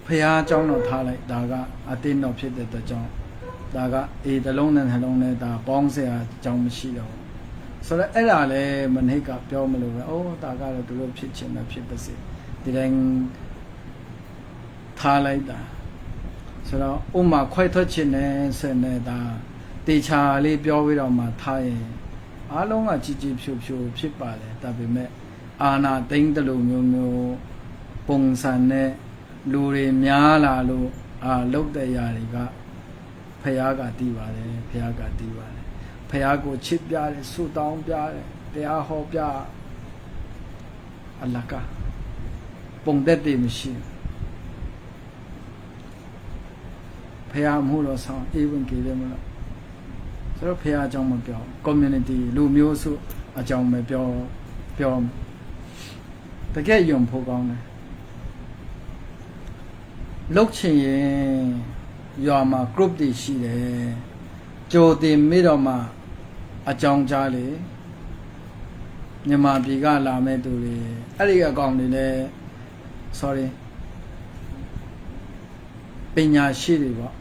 ဖះเจ้าတော့ထားလိုက်ဒါကအတင်းတော့ဖြစ်တဲ့အတွက်ကြောင့်ဒါကတလုံးနဲ့နှလုံးနဲ့ဒါပေါင်းစရာအကြောင်းမရှိတော့ဘူးဆိုတော့အဲ့ဒါလည်းမနေ့ကပြောမလို့ပဲအိုးဒါကတော့သူတို့ဖြစ်ချင်တာဖြစ်ပါစေဒီတိုင်းထားလိုက်တာဆိုတော့ဥမာခွဲထွက်ချင်တယ်ဆိုနေတာတေချာလေးပြောပြီးတော့မှထားရင်အားလုံးကကြည်ကြည်ဖြူဖြူဖြစ်ပါတယ်ဒါပေမဲ့အာနာသိမ့်တလူမျိုးပုံစံနဲ့လူတွေများလာလို့လုတ်တဲ့ຢာတွေကဖះကတည်ပါတယ်ဖះကတည်ပါတယ်ဖះကိုချစ်ပြတယ်ဆုတောင်းပြတယ်တရားဟောပြအလကပုံသက်တည်မရှိဖះမှုတော်ဆောင်အေးဝင်ကြတယ်မလားဆိုတော့ဖះအကြောင်းမပြော community လူမျိုးစုအကြောင်းပဲပြောတကယ်ယုံဖို့ကောင်းတယ်လုတ်ချင်ရင်ရွာမှာ group တွေရှိတယ်ကြိုတင်မိတော့မှအကြောင်းကြားလေမြန်မာပြည်ကလာမဲ့သူတွေအဲ့ဒီအကောင်တွေလည်း sorry ပညာရှိတွေပေါ့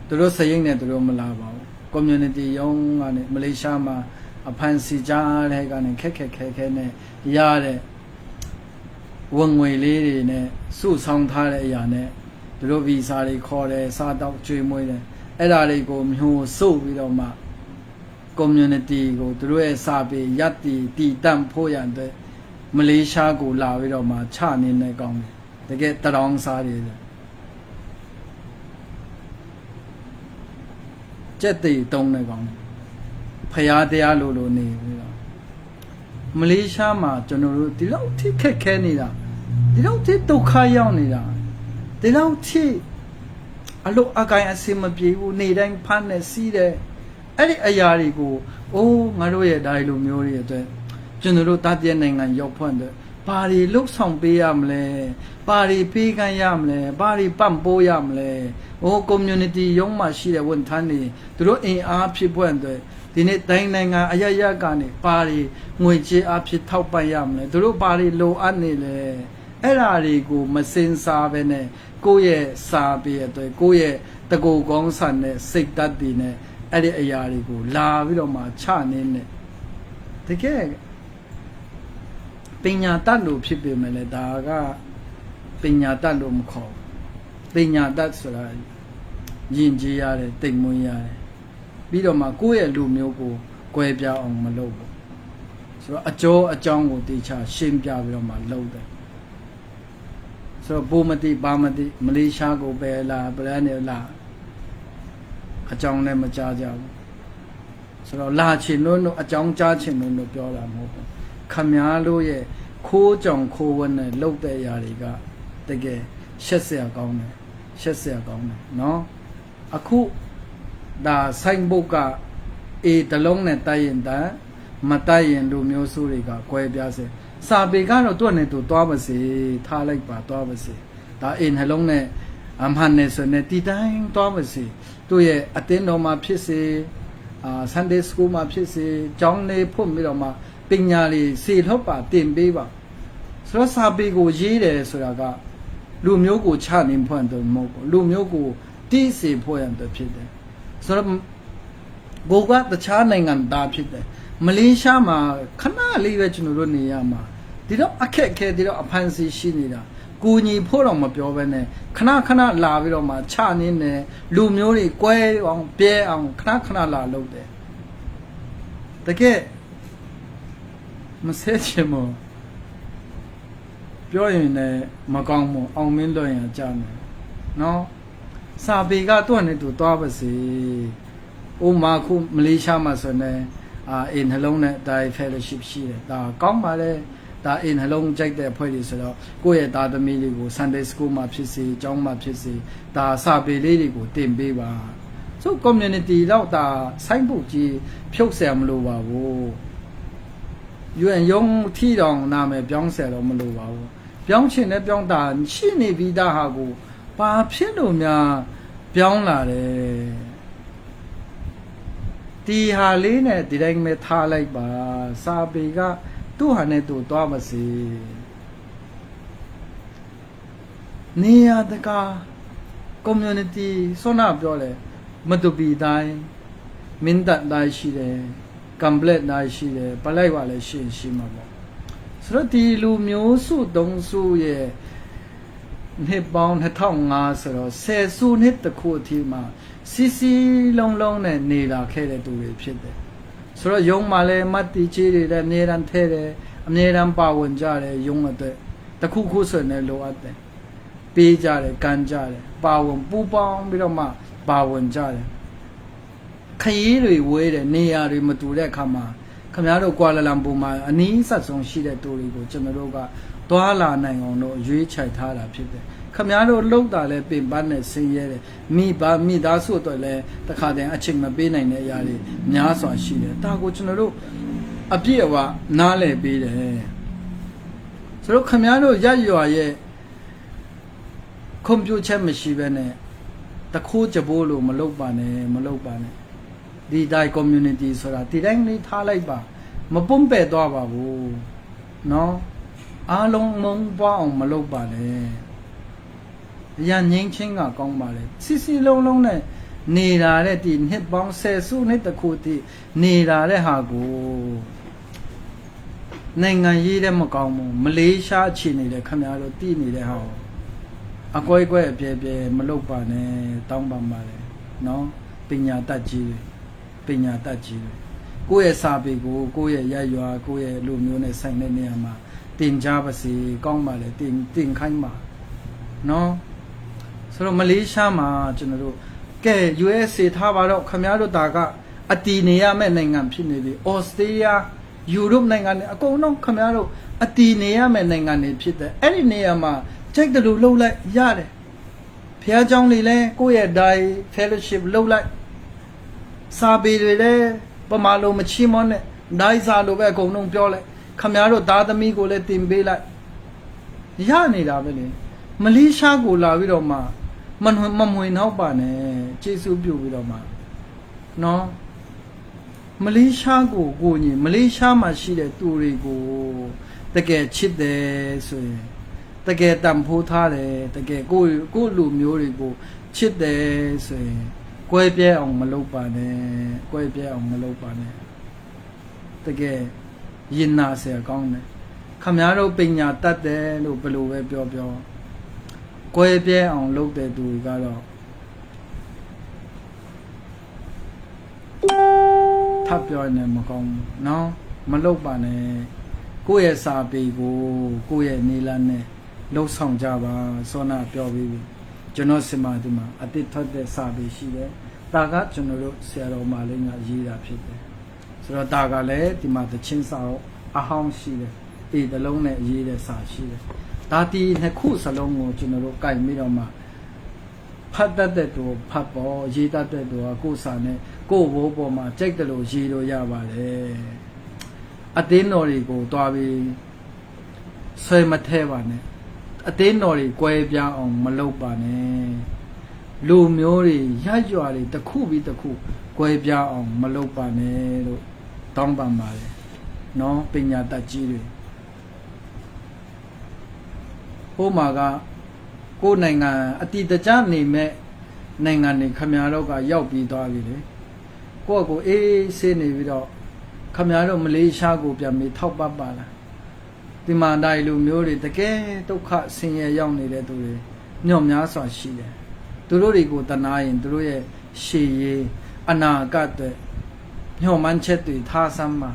သူတို့စရိတ်နဲ့သူတို့မလာပါဘူး community ရုံးကနေမလေးရှားမှာအဖန်စီကြားတဲ့ကနေခက်နဲ့ရတဲ့ဝင်ငွေလေးတွေနဲ့စုဆောင်ထားတဲ့အရာနဲ့သူတို့ဗီဇာတွေခေါ်တယ်စားတော့ကျွေးမွေးတယ်အဲ့ဒါတွေကိုမျိုးစုပ်ပြီးတော့မှ community ကိုသူတို့ရဲ့စာပေရပ်တည်တန့်ဖို့ရတဲ့မလေးရှားကိုလာပြီးတော့မှချနေနေကောင်းတယ်တကယ်တရောင်းစားတွေကျက်တီတုံးနေကောင်းတယ်ဖျားတရားလိုနေပြီးတော့မလေးရှားမှာကျွန်တော်တို့ဒီလောက်ထိခက်ခဲနေတာဒီလောက်ထိဒုက္ခရောက်နေတာဒီလောက်ထိအလို့အကိုင်အစင်မပြေဘူးနေတိုင်းဖမ်းနေစီးတယ်အဲ့ဒီအရာတွေကိုအိုးငါတို့ရဲ့ဒါလိုမျိုးတွေအတွက်ကျွန်တော်တို့တာပြည့်နိုင်ငံရောက်ဖွင့်တဲ့ဘာတွေလှုပ်ဆောင်ပေးရမလဲဘာတွေပေးကမ်းရမလဲဘာတွေပံ့ပိုးရမလဲcommunity ရုံးမှာရှိတဲ့ဝန်ထမ်းတွေသူတို့အင်အားဖြစ်ဖွင့်တဲ့ဒီနေ့တိုင်းနိုင်ငံအရရကနေပါရီငွေကြေးအဖြစ်ထောက်ပံ့ရမလဲသူတို့ပါရီလိုအပ်နေလေအဲ့ဓာတွေကိုမစင်စားပဲနဲ့ကိုယ့်ရဲ့စာပေအတွက်ကိုယ့်ရဲ့တကူကောင်းဆန်တဲ့စိတ်ဓာတ်တွေနဲ့အဲ့ဒီအရာတွေကိုလာပြီးတော့မှချနေနဲ့တကယ်ပညာတတ်လို့ဖြစ်ပေမဲ့လည်းဒါကပညာတတ်လို့မခေါ်ပညာတတ်ဆိုတာယဉ်ကျေးရတယ်တိမ်မွေးရတယ်ပြီးတော့မှကိုယ့်ရဲ့လူမျိုးကိုကွဲပြားအောင်မလုပ်ဘူးဆိုတော့အကြောင်းကိုတေချာရှင်းပြပြီးတော့မှလုပ်တယ်ဆိုတော့ဘူမတိပါမတိမလေးရှားကိုပဲလာပလန်နေလာအကြောင်းလည်းမကြားကြဘူးဆိုတော့လာချင်လို့အကြောင်းကြားချင်လို့ပြောတာမဟုတ်ဘူးခမားလို့ရဲ့ခိုးကြောင်ခိုးဝန်းနဲ့လှုပ်တဲ့ຢာတွေကတကယ်ရှက်စရာကောင်းတယ်နော်အခုဒါဆိုင်ဘုတ်ကတလုံးနဲ့တိုက်ရင်တန်းမတိုက်ရင်လူမျိုးစုတွေကကွဲပြားစေစာပေကတော့သူ့နဲ့သူသွားပါစေထားလိုက်ပါသွားပါစေဒါနှလုံးနဲ့အမှန်နဲ့ဆိုနေတီတိုင်းသွားပါစေသူ့ရဲ့အတင်းတော်မှာဖြစ်စေSunday school မှာဖြစ်စေကျောင်းလေးဖွင့်ပြီးတော့မှပညာလေးစေထုတ်ပါတင်ပေးပါဆိုတော့စာပေကိုရေးတယ်ဆိုတာကလူမျိုးကိုချနေဖွင့်တယ်မဟုတ်ဘူးလူမျိုးကိုတိစေဖွင့်တယ်ဖြစ်တယ်ဆိုတော့ကိုကတခြားနိုင်ငံသားဖြစ်တယ်မလေးရှားမှာခဏလေးပဲကျွန်တော်တို့နေရမှာဒီတော့အခက်ခဲဒီတော့အဖန်စီရှိနေတာကိုညီဖို့တော့မပြောဘဲနဲ့ခဏလာပြီးတော့မှချနေတယ်လူမျိုးတွေကွဲအောင်ပြဲအောင်ခဏလာလုပ်တယ်တကယ်မဆဲချင်မို့ပြောရင်လည်းမကောင်းမို့အောင်မင်းလွှင့်ရကြမယ်နော်စာပေကသူ့နဲ့သူသွားပါစေဥမာခုမလေးရှားမှာဆိုနေနှလုံးနဲ့ဒါ fellowship ရှိတယ်ဒါကောင်းပါလေဒါနှလုံးကြိုက်တဲ့အဖွဲ့တွေဆိုတော့ကိုယ့်ရဲ့သားသမီးလေးကို Sunday school မှာဖြစ်စေကျောင်းမှာဖြစ်စေဒါစာပေလေးတွေကိုတင်ပေးပါဆို community တော့ဒါဆိုင်းဘုတ်ကြီးဖြုတ်ဆရာမလိုပါဘူး UN ရုံးထီတောင်နာမည်ပြောင်းဆယ်တော့မလိုပါဘူးပြောင်းချင်တဲ့ပြောင်းတာရှိနေပြီးသားဟာကိုဘာဖြစ်လို့များပြောင်းလာတယ်ဒီဟာလေးနဲ့ဒီတိုင်းပဲထားလိုက်ပါစာပေကသူ့ဟာနဲ့သူသွားမစီနေရတကာ community ဆောနာပြောလဲမတူပီတိုင်းမင်းတပ်တိုင်းရှိတယ်ကမ်ပလက်တိုင်းရှိတယ်ပလိုက်ပါလဲရှိမှာပေါ့ဆိုတော့ဒီလူမျိုးစုသုံးစုရဲ့နှစ်ပေါင်း2005ဆိုတော့10စုနှစ်တခုအထိမှာစီစီလုံးလုံးနဲ့နေလာခဲ့တဲ့သူတွေဖြစ်တယ်ဆိုတော့ယုံမှာလဲမတ်တီကြီးတွေလည်းအမြဲတမ်းထဲတယ်အမြဲတမ်းပါဝင်ကြတယ်ယုံအတွက်တခုခုဆိုရင်လိုအပ်တယ်ပေးကြတယ်ကန်ကြတယ်ပါဝင်ပူပေါင်းပြီးတော့မှပါဝင်ကြတယ်ခရီးတွေဝေးတယ်နေရာတွေမတူတဲ့အခါမှာခင်ဗျားတို့ကွာလာလမ်ပူမှာအနီးဆက်ဆုံးရှိတဲ့တူတွေကိုကျွန်တော်တို့ကသွားလာနိုင်အောင်လို့ရွေးချယ်ထားတာဖြစ်တယ်ခင်ဗျားတို့လှုပ်တာလဲပင်ပန်းနဲ့ဆင်းရဲတယ်မိသားစုအတွက်လဲတခါတည်းအချိန်မပေးနိုင်တဲ့အရာတွေများစွာရှိတယ်ဒါကိုကျွန်တော်တို့အပြည့်အဝနားလည်ပေးတယ်ဆိုတော့ခင်ဗျားတို့ရရွာရဲ့ကွန်ပျူတာမရှိဘဲနဲ့တခိုးကြပိုးလို့မလုပ်ပါနဲ့ဒီတိုင်း community ဆိုတာဒီတိုင်းလေးထားလိုက်ပါမပုံးပဲ့သွားပါဘူးเนาะအားလုံးမုံပွားအောင်မလုပ်ပါနဲ့ရန်ငိမ့်ချင်းကကောင်းပါလေစီလုံးလုံးနဲ့နေလာတဲ့ဒီနှစ်ပေါင်း10စုနှစ်တခုတည်းနေလာတဲ့ဟာကိုနိုင်ငံရေးတဲ့မကောင်းဘူးမလေးရှားအခြေအနေတဲ့ခင်ဗျားတို့တည်နေတဲ့ဟာအကွဲကွဲအပြဲပြဲမလုပ်ပါနဲ့တောင်းပန်ပါတယ်เนาะပညာတတ်ကြီးကိုယ့်ရဲ့စာပေကိုကိုယ့်ရဲ့ရရွာကိုယ့်ရဲ့လူမျိုးနဲ့ဆိုင်တဲ့နေရာမှာတင်ကြပါစေကောင်းပါလေတင်ခိုင်းပါเนาะဆိုတော့မလေးရှားမှာကျွန်တော်တို့ကဲ USA ထားပါတော့ခင်ဗျားတို့ဒါကအတီနေရမယ့်နိုင်ငံဖြစ်နေပြီဩစတြေးလျယူရိုပနိုင်ငံတွေအကုန်လုံးခင်ဗျားတို့အတီနေရမယ့်နိုင်ငံတွေဖြစ်တယ်အဲ့ဒီနေရာမှာကြိုက်တယ်လို့လှုပ်လိုက်ရတယ်ဖះเจ้าလေးလဲကိုယ့်ရဲ့ die fellowship လှုပ်လိုက်စာပေတွေလည်းပမာလုံးမချီးမွမ်းနဲ့ဒိုင်းစာလိုပဲအကုန်လုံးပြောလိုက်ခမများတို့သားသမီးကိုလည်းတင်ပေးလိုက်ရနေတာပဲလေမလေးရှားကိုလာပြီးတော့မှမမွေနောက်ပါနဲ့ကျေးဇူးပြုပြီးတော့မှနော်မလေးရှားကိုညီမလေးရှားမှာရှိတဲ့သူတွေကိုတကယ်ချစ်တယ်ဆိုရင်တကယ်တန်ဖိုးထားတယ်တကယ်ကိုလူမျိုးတွေကိုချစ်တယ်ဆိုရင်ကွဲပြဲအောင်မလုပ်ပါနဲ့တကယ်ရင်နာเสียကောင်းတယ်ခမများတို့ပညာတတ်တယ်လို့ဘယ်လိုပဲပြောကွဲပြဲအောင်လုပ်တဲ့သူကတော့ထပ်ပြောနေမကောင်းဘူးเนาะမလုပ်ပါနဲ့ကိုယ့်ရဲ့စာပေကိုယ့်ရဲ့နေလန်းနဲ့လှုပ်ဆောင်ကြပါစောနာပြောပြီးပြီကျွန်တော်စင်မာဒီမှာအတိတ်ထွက်တဲ့စာပေရှိတယ်ဒါကကျွန်တော်တို့ဆရာတော်မလေးကရေးတာဖြစ်တယ်ဆိုတော့ဒါကလည်းဒီမှာသချင်းစာအဟောင်းရှိတယ်အေးတလုံးနဲ့ရေးတဲ့စာရှိတယ်ဒါဒီနှစ်ခုစလုံးကိုကျွန်တော်တို့ကြိုက်ပြီးတော့မှဖတ်တတ်တဲ့သူဖတ်ပေါ်ရေးတတ်တဲ့သူကကိုယ်စာနဲ့ကိုယ်ဘိုးပေါ်မှာကြိုက်တယ်လို့ရေးလို့ရပါတယ်အသင်းတော်တွေကိုတွားပြီးဆွဲမထဲပါနဲ့အသင်းတော်တွေကွဲပြားအောင်မလုပ်ပါနဲ့လူမျိုးတွေရရွာတွေတစ်ခုပြီးတစ်ခုကွဲပြားအောင်မလုပ်ပါနဲ့လို့တောင်းပန်ပါတယ်နော်ပညာတတ်ကြီးတွေဟိုမှာကကိုယ်နိုင်ငံအတိတကျနေမဲ့နိုင်ငံတွေခမရတော့ကရောက်ပြီးသွားပြီလေကိုယ့်ကိုအေးဆေးနေပြီးတော့ခမရတော့မလေးရှားကိုပြန်ပြီးထောက်ပပါလားဒီမှာတိုင်းလူမျိုးတွေတကယ်ဒုက္ခဆင်းရဲရောက်နေတဲ့သူတွေညော့များစွာရှိတယ်သူတို့တွေကိုတနာရင်သူတို့ရဲ့ရှေ့ရေးအနာဂတ်တွေညှော်မှန်းချက်တွေထားစမ်းမှာ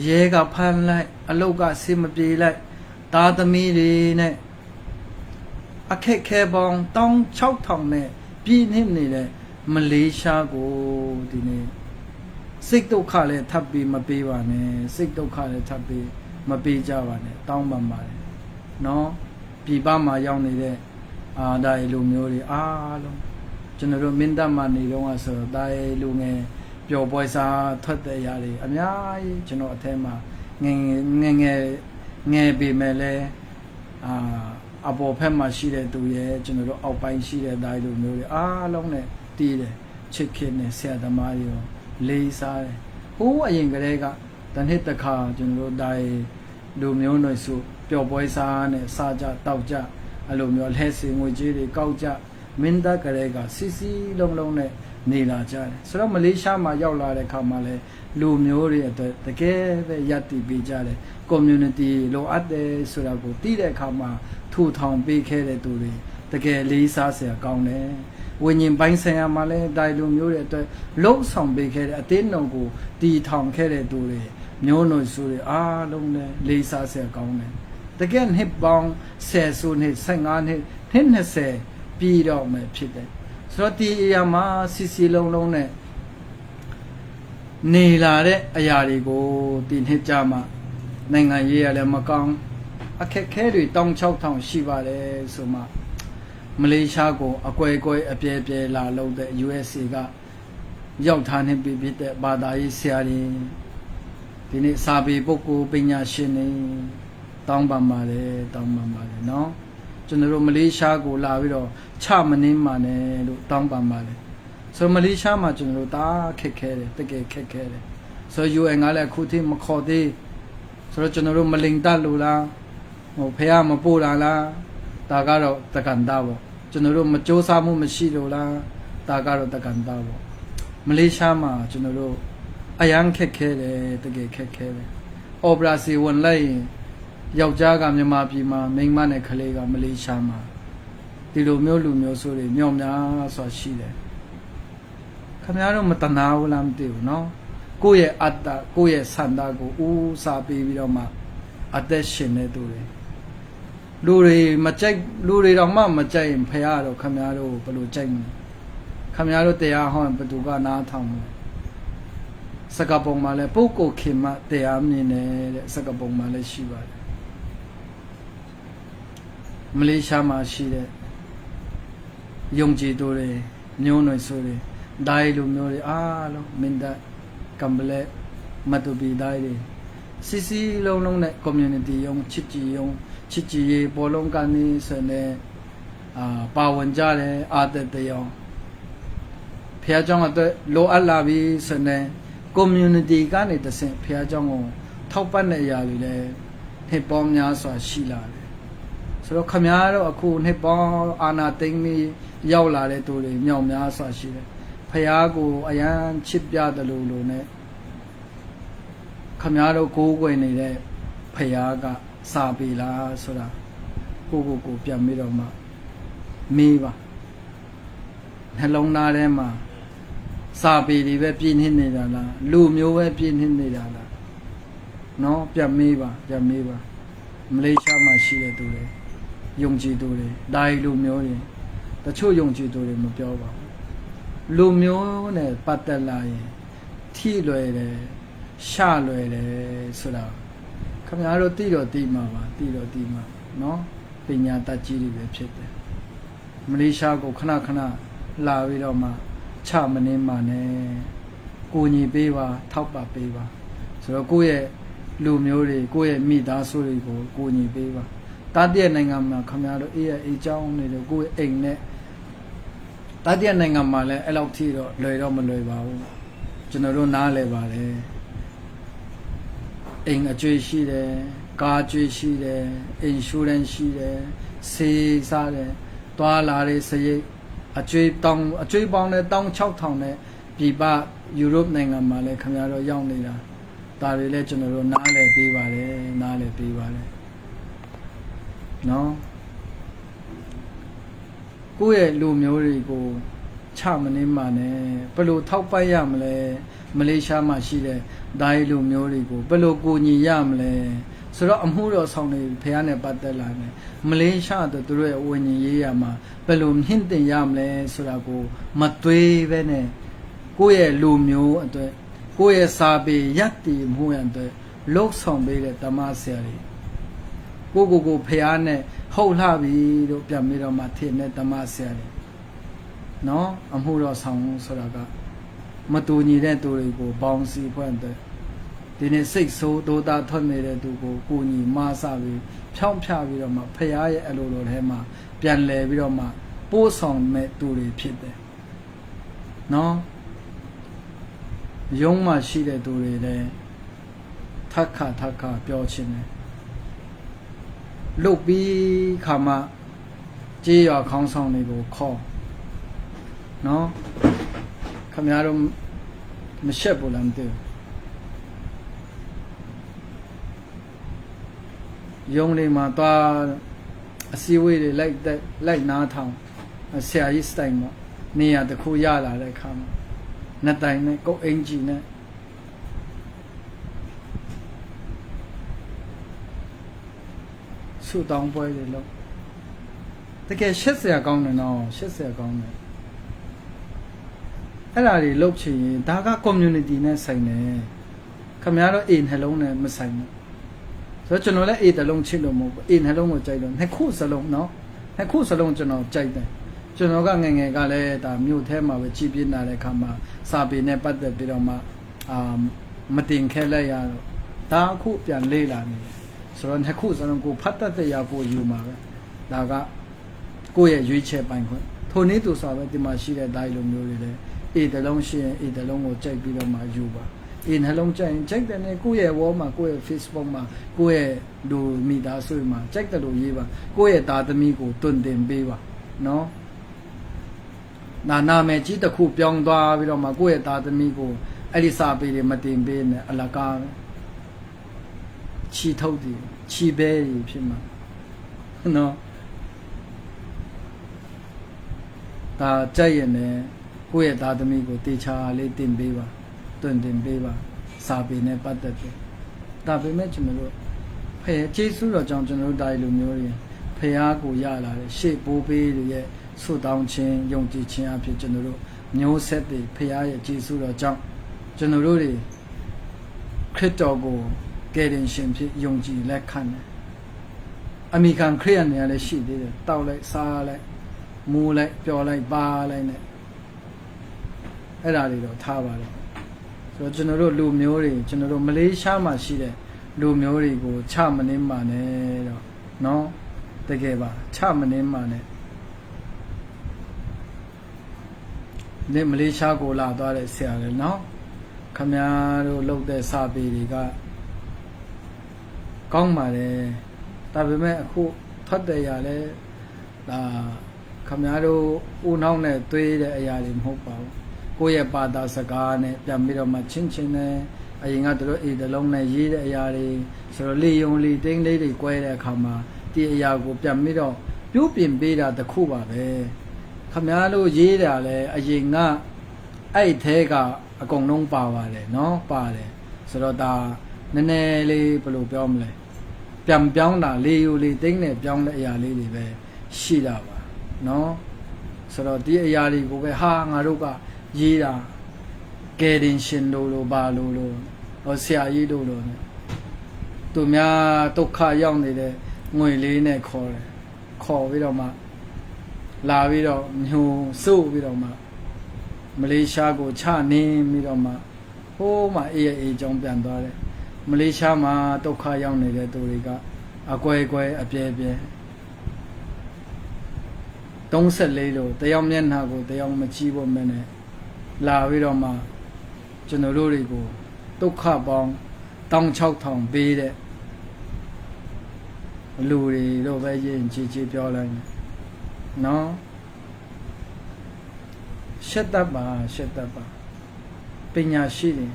ရဲကဖမ်းလိုက်အလုတ်ကဆေးမပြေးလိုက်သားသမီးတွေနဲ့အခက်ခဲပေါင်း16000နဲ့ပြည်နေတဲ့မလေးရှားကိုဒီနေ့စိတ်ဒုက္ခလည်းထပ်ပြီးမပေးပါနဲ့စိတ်ဒုက္ခလည်းထပ်ပြီးမပေးကြပါနဲ့တောင်းပန်ပါတယ်နော်ပြည်ပမှာရောက်နေတဲ့ဒါလူမျိုးတွေအားလုံးကျွန်တော်တို့မင်းတပ်မှာနေတော့ဆိုတော့ဒါလူငယ် ပျော်ပွဲစားထွက်တဲ့အရာတွေအများကြီးကျွန်တော်အထက်မှာငယ်ပေမဲ့လည်းအပေါ်ဖက်မှာရှိတဲ့သူရဲ့ကျွန်တော်တို့အောက်ပိုင်းရှိတဲ့တိုင်းလူမျိုးတွေအားလုံးနဲ့တည်တယ်ချစ်ခင်နဲ့ဆရာသမားတွေရောလေးစားတယ်ဟိုးအရင်ကတည်းကတနေ့တစ်ခါကျွန်တော်တို့တိုင်းလူမျိုးတွေဆိုပျော်ပွဲစားနဲ့စားကြတောက်ကြအဲ့လိုမျိုးလက်စင်ငွေကြေးတွေကောက်ကြမင်းသားကလေးကစီစီလုံးနဲ့နေလာကြတယ်ဆိုတော့မလေးရှားမှာရောက်လာတဲ့ခါမှာလဲလူမျိုးတွေအတွက်တကယ်ပဲယက်တည်ပေးကြတယ် community လိုအပ်တယ်ဆိုတာကိုသိတဲ့အခါမှာထူထောင်ပေးခဲ့တဲ့သူတွေတကယ်လေးစားစရာကောင်းတယ်ဝိညာဉ်ပိုင်းဆိုင်ရာမှာလဲတိုင်လူမျိုးတွေအတွက်လှုပ်ဆောင်ပေးခဲ့တဲ့အသင်းတော်ကိုတည်ထောင်ခဲ့တဲ့သူတွေမျိုးနွယ်စုတွေအားလုံးနဲ့လေးစားစရာကောင်းတယ်တကယ်နှစ်ပေါင်း10စုနှစ်15နှစ်20ပြည်တော့မှဖြစ်တယ်ဆိုတော့ဒီအရာမှာစီစီလုံးနဲ့နေလာတဲ့အရာတွေကိုဒီနှစ်ကြမှာနိုင်ငံရေးရလည်းမကောင်းအခက်ခဲတွေ16000ရှိပါတယ်ဆိုမှမလေးရှားကိုအကွဲအပြဲလာလို့တဲ့ USA ကရောက်ထားနေပြီဖြစ်တဲ့ဘာသာရေးဆရာတွေဒီနေ့စာပေပုဂ္ဂိုလ်ပညာရှင်တွေတောင်းပန်ပါတယ်နော်ကျွန်တော်တို့မလေးရှားကိုလာပြီးတော့ချမနှင်းမှနဲ့လို့တောင်းပန်ပါတယ်ဆိုမလေးရှားမှာကျွန်တော်တို့တာခက်ခဲတယ်တကယ်ခက်ခဲတယ်ဆို UN ကလည်းအခုထိမခေါ်သေးဆိုတော့ကျွန်တော်တို့မလိန်တလို့လားဟိုဖះမပို့တာလားဒါကတော့တက္ကန္တာပေါ့ကျွန်တော်တို့မစ조사မှုမရှိလို့လားဒါကတော့တက္ကန္တာပေါ့မလေးရှားမှာကျွန်တော်တို့အယံခက်ခဲတယ်တကယ်ခက်ခဲတယ်အော်ပရာစီဝင်လိုက်ရင်ယောက်ျားကမြန်မာပြည်မှာမိန်းမနဲ့ကလေးကမလေးရှားမှာဒီလိုမျိုးလူမျိုးဆိုတွေမြောက်များစွာရှိတယ်ခင်ဗျားတို့မတနာဘူးလားမသိဘူးเนาะကိုယ့်ရဲ့အတ္တကိုယ့်ရဲ့ဆန္ဒကိုဦးစားပေးပြီးတော့မှအသက်ရှင်နေသူတွေလူတွေမကြိုက်လူတွေတော့မှမကြိုက်ရင်ဖះတော့ခင်ဗျားတို့ဘယ်လိုကြိုက်မလဲခင်ဗျားတို့တရားဟောရင်ဘယ်သူကနားထောင်မလဲစကပုံမှာလဲပုဂ္ဂိုလ်ခင်မတရားမြင်တဲ့စကပုံမှာလဲရှိပါတယ်မလေးရှားမှာရှိတဲ့ယုံကြည်သူတွေမျိုးနွယ်စုတွေဒိုင်လူမျိုးတွေအားလုံးမင်းသားကံပလက်မတူပီဒိုင်တွေစီစီလုံးနဲ့ community ယုံချစ်ကြည်ရေးပေါ်လုံးကနေဆိုနေပါဝင်ကြတယ်အာတတရားဖះเจ้าအတွက်လိုအပ်လာပြီဆိုနေ community ကနေတဆင့်ဖះเจ้าကိုထောက်ပံ့တဲ့အရာတွေလည်းနှစ်ပေါင်းများစွာရှိလာတယ်ဆိုတော့ခမားတော့အခုနှစ်ပေါင်းအာနာသိမ့်ပြီးရောက်လာတဲ့သူတွေမြောက်များစွာရှိတယ်ဖះကိုအရန်ချစ်ပြတယ်လို့နဲ့ခမားတို့ကိုးကွယ်နေတဲ့ဖះကစာပေလားဆိုတာကိုပြန်ပြီးတော့မှမေးပါနှလုံးသားထဲမှာစာပေတွေပဲပြည့်နေနေတာလားလူမျိုးပဲပြည့်နေနေတာလားနော်ပြန်မေးပါမလေးရှားမှာရှိတဲ့သူတွေယုံကြည်သူတွေဒိုင်လူမျိုးတွေတချို့ယုံကြည်သူတွေမပြောပါဘူးလူမျိုးနဲ့ပတ်သက်လာရင်ထိလွယ်တယ်ရှလွယ်တယ်ဆိုတာခင်ဗျားတို့သိတော့သိမှာပါနော်ပညာတတ်ကြီးတွေပဲဖြစ်တယ်မလေးရှားကိုခဏလာပြီးတော့မှချမနှင်းမှနဲ့ကိုညီပေးပါထောက်ပံ့ပေးပါဆိုတော့ကိုယ့်ရဲ့လူမျိုးတွေကိုယ့်ရဲ့မိသားစုတွေကိုကိုညီပေးပါတတိယနိုင်ငံမှာခင်ဗျားတို့အေးအကြောင်းနေတယ်ကိုယ့်ရဲ့အိမ်နဲ့တတိယနိုင်ငံမှာလည်းအဲ့လောက်ထိတော့လွယ်တော့မလွယ်ပါဘူးကျွန်တော်တို့နားလည်ပါတယ်အိမ်အကျွေးရှိတယ်ကားကျွေးရှိတယ် insurance ရှိတယ်ဆေးစားတယ်တွာလာတဲ့စရိတ်အကျွေးပေါင်းနဲ့16000နဲ့ပြည်ပယူရိုပနိုင်ငံမှာလည်းခင်ဗျားတို့ရောက်နေတာဒါတွေလည်းကျွန်တော်တို့နားလည်ပေးပါတယ်နော်ကိုယ့်ရဲ့လူမျိုးတွေကိုချမနှင်းမှနဲ့ဘယ်လိုထောက်ပံ့ရမလဲမလေးရှားမှာရှိတဲ့ဒိုင်လူမျိုးတွေကိုဘယ်လိုကိုညီရမလဲဆိုတော့အမှုတော်ဆောင်တွေဖះနဲ့ပတ်သက်လာတယ်မလေးရှားတို့သူတို့ရဲ့ဝิญဉ်ရေးရမှာဘယ်လိုမြင့်တင်ရမလဲဆိုတာကိုမသွေးပဲနဲ့ကိုယ့်ရဲ့လူမျိုးအတွက်ကိုယ့်ရဲ့စာပေရပ်တည်မှုရတဲ့လှုပ်ဆောင်ပေးတဲ့ဓမ္မဆရာတွေကိုဖះနဲ့ဟုတ်လှပြီလို့ပြန်ပြီးတော့မှထင်တဲ့ဓမ္မဆရာတွေနော်အမှုတော်ဆောင်ဆိုတာက မတူညီတဲ့သူတွေကိုပေါင်းစည်းဖွဲ့တဲ့ဒီနေ့စိတ်ဆိုးဒိုးသားထွက်နေတဲ့သူကိုကိုညီမဆပြီးဖြောင်းဖြပြီးတော့မှဖရာရဲ့အလိုလိုထဲမှာပြန်လဲပြီးတော့မှပိုးဆောင်မဲ့သူတွေဖြစ်တယ်နော်ယုံမှရှိတဲ့သူတွေလည်းထက်ခါပြောချင်တယ်လုတ်ပြီးခါမှကြေးရွာခေါင်းဆောင်တွေကိုခေါ်နော်ခမရတို့မရှက်ဘူးလားမသိဘူးယုံလေးမှာသွားအစည်းအဝေးတွေလိုက်နားထောင်ဆရာကြီးစတိုင်မှာနေရာတစ်ခုရလာတဲ့အခါမှာနှစ်တိုင်နဲ့ကုတ်အင်ဂျီနဲ့ဆူတောင်းပွဲတွေလို့တကယ်ရှက်စရာကောင်းတယ်နော်ရှက်စရာကောင်းတယ်အဲ့ဒါတွေလုပ်ချင်ရင်ဒါက community နဲ့ဆိုင်တယ်ခင်ဗျားတို့အိမ်နှလုံးနဲ့မဆိုင်ဘူးဆိုတော့ကျွန်တော်လည်းအိမ်တစ်လုံးချစ်လို့မဟုတ်ဘူးအိမ်နှလုံးကိုကြိုက်လို့နှစ်ခုစလုံးနော်နှစ်ခုစလုံးကျွန်တော်ကြိုက်တယ်ကျွန်တော်ကငယ်ငယ်ကလည်းဒါမြို့ထဲမှာပဲကြည်ပြင်းလာတဲ့ခါမှာစာပေနဲ့ပတ်သက်ပြီးတော့မှမတင်ခဲလိုက်ရတော့ဒါအခုပြန်လေးလာနေတယ်ဆိုတော့နှစ်ခုစလုံးကိုဖတ်တတ်တဲ့ရာကိုယူမှာပဲဒါကကိုယ့်ရဲ့ရွေးချယ်ပိုင်ခွင့်ထိုနည်းသူဆိုပဲဒီမှာရှိတဲ့တိုင်းလိုမျိုးတွေလည်းအိမ်တစ်လုံးရှိရင်အိမ်တစ်လုံးကိုကြိုက်ပြီးတော့မှယူပါအိမ်နှလုံးကြိုက်ရင်ကြိုက်တယ်နဲ့ကိုယ့်ရဲ့ wall မှာကိုယ့်ရဲ့ Facebook မှာကိုယ့်ရဲ့လူမိသားစုမှာကြိုက်တယ်လို့ရေးပါကိုယ့်ရဲ့သားသမီးကိုတွင်တင်ပေးပါနော်နာမည်ကြီးတစ်ခုပြောင်းသွားပြီးတော့မှကိုယ့်ရဲ့သားသမီးကိုအဲ့ဒီစာပေတွေမတင်ပေးနဲ့အလကားချီထုတ်တယ်ချီပဲဖြစ်မှာနော်ဒါကြိုက်ရင်လည်းကိုယ့်ရဲ့သားသမီးကိုတေချာလေးတင်ပေးပါတွင်တင်ပေးပါစာပေနဲ့ပတ်သက်တယ်ဒါပေမဲ့ကျွန်တော်တို့ဖခင်ကျေးဇူးတော်ကြောင့်ကျွန်တော်တို့တိုင်းလူမျိုးတွေဖခင်ကိုရလာတဲ့ရှေ့ဘိုးဘေးတွေရဲ့ဆုတောင်းခြင်းယုံကြည်ခြင်းအဖြစ်ကျွန်တော်တို့မျိုးဆက်တွေဖခင်ရဲ့ကျေးဇူးတော်ကြောင့်ကျွန်တော်တို့တွေခရစ်တော်ကိုကယ်တင်ရှင်ဖြစ်ယုံကြည်လက်ခံတယ်အမိခံခရစ်ယာန်တွေလည်းရှိသေးတယ်တောက်လိုက်စားလိုက်မူးလိုက်ပျော်လိုက်ပါလိုက်နဲ့အဲ့ဒါတွေတော့ထားပါတော့ဆိုတော့ကျွန်တော်တို့လူမျိုးတွေကျွန်တော်တို့မလေးရှားမှာရှိတဲ့လူမျိုးတွေကိုချမနှင်းပါနဲ့တော့နော်တကယ်ပါချမနှင်းပါနဲ့ဒီမလေးရှားကိုလာသွားတဲ့ဆရာလေနော်ခမည်းတော်လုပ်တဲ့စာပေတွေကကောင်းပါတယ်ဒါပေမဲ့အခုထွက်တဲ့ຢာလဲဒါခမည်းတော်ဦးနှောင်းနဲ့သွေးတဲ့အရာတွေမဟုတ်ပါဘူးကိုယ့်ရဲ့ဘာသာစကားနဲ့ပြန်ပြီးတော့မှချင်းနဲ့အရင်ကတို့အိမ်တစ်လုံးနဲ့ရေးတဲ့အရာတွေဆိုတော့လေယုံလေတင်းလေးတွေကွဲတဲ့အခါမှာဒီအရာကိုပြန်ပြီးတော့ပြုပြင်ပေးတာတခုပါပဲခမည်းတော်ရေးတာလဲအရင်ကအဲ့ထဲကအကုန်လုံးပါပါတယ်နော်ပါတယ်ဆိုတော့ဒါနည်းနည်းလေးဘယ်လိုပြောမလဲပြန်ပြောင်းတာလေယုံလေတင်းနဲ့ပြောင်းတဲ့အရာလေးတွေပဲရှိတာပါနော်ဆိုတော့ဒီအရာတွေကိုပဲဟာငါတို့ကရေးတာကယ်တင်ရှင်လို့ပါလို့ဟောဆရာကြီးလို့သူများဒုက္ခရောက်နေတဲ့ငွေလေးနဲ့ခေါ်ပြီးတော့မှလာပြီးတော့ညှို့စို့ပြီးတော့မှမလေးရှားကိုချနင်းပြီးတော့မှဟိုးမှအေးကြောင်းပြန်သွားတယ်မလေးရှားမှာဒုက္ခရောက်နေတဲ့သူတွေကအကွဲအပြဲ34လို့တယောက်မျက်နှာကိုတယောက်မကြည့်ဖို့မနဲ့လာပြီးတော့မှကျွန်တော်တို့တွေကိုဒုက္ခပေါင်း16000ပေးတဲ့လူတွေတော့ပဲရင်ကြည်ပြောလိုက်နော်ရှက်တတ်ပါပညာရှိတယ်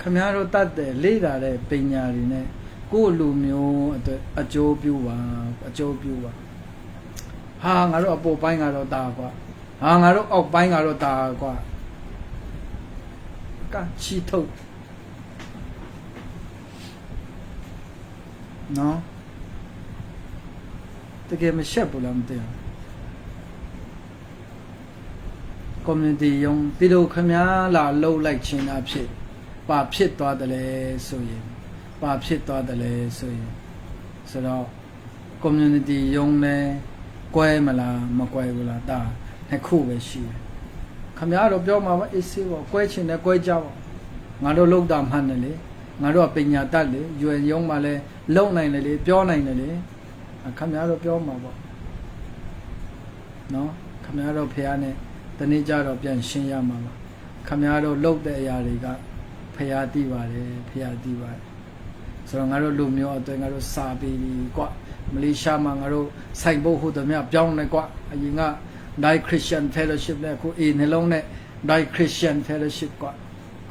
ခမည်းတော်တတ်တယ်လေ့လာတဲ့ပညာတွေနဲ့ကိုယ့်လူမျိုးအတွက်အကျိုးပြုပါဟာငါတို့အပေါ်ပိုင်းကတော့တာကွာဟာငါတို့အောက်ပိုင်းကတော့တာကွာကချီထုတ်နော်တကယ်မရှက်ဘူးလားမသိဘူး community ယုံပြီးတော့ခမည်းလာလှုပ်လိုက်ခြင်းအဖြစ်ပါဖြစ်သွားတယ်လေဆိုရင်ဆိုတော့ community ယုံလဲကွဲမလားမကွဲဘူးလားဒါနှစ်ခုပဲရှိတယ်ခ ခမရတော့ပြောမှာပါအေးစေးပေါ့ကွဲချင်တယ်ကွဲကြပါငါတို့လုံတာမှန်တယ်လေငါတို့ကပညာတတ်လေရွယ်ရုံးမှလည်းလုံနိုင်တယ်လေပြောနိုင်တယ်လေခမရတော့ပြောမှာပေါ့နော်ခမရတော့ဖះနဲ့တနေ့ကျတော့ပြန်ရှင်းရမှာပါခမရတော့လုံတဲ့အရာတွေကဖះသိပါတယ်ဖះသိပါတယ်ဆိုတော့ငါတို့လူမျိုးအသွင်ငါတို့စာပေကွာမလေးရှားမှာငါတို့စိုက်ဖို့ဟိုတည်းများပြောင်းနေကွာအရင်က Dai Christian Fellowship နဲ့ခုအေးနှလုံးနဲ့ Dai Christian Fellowship ကွာ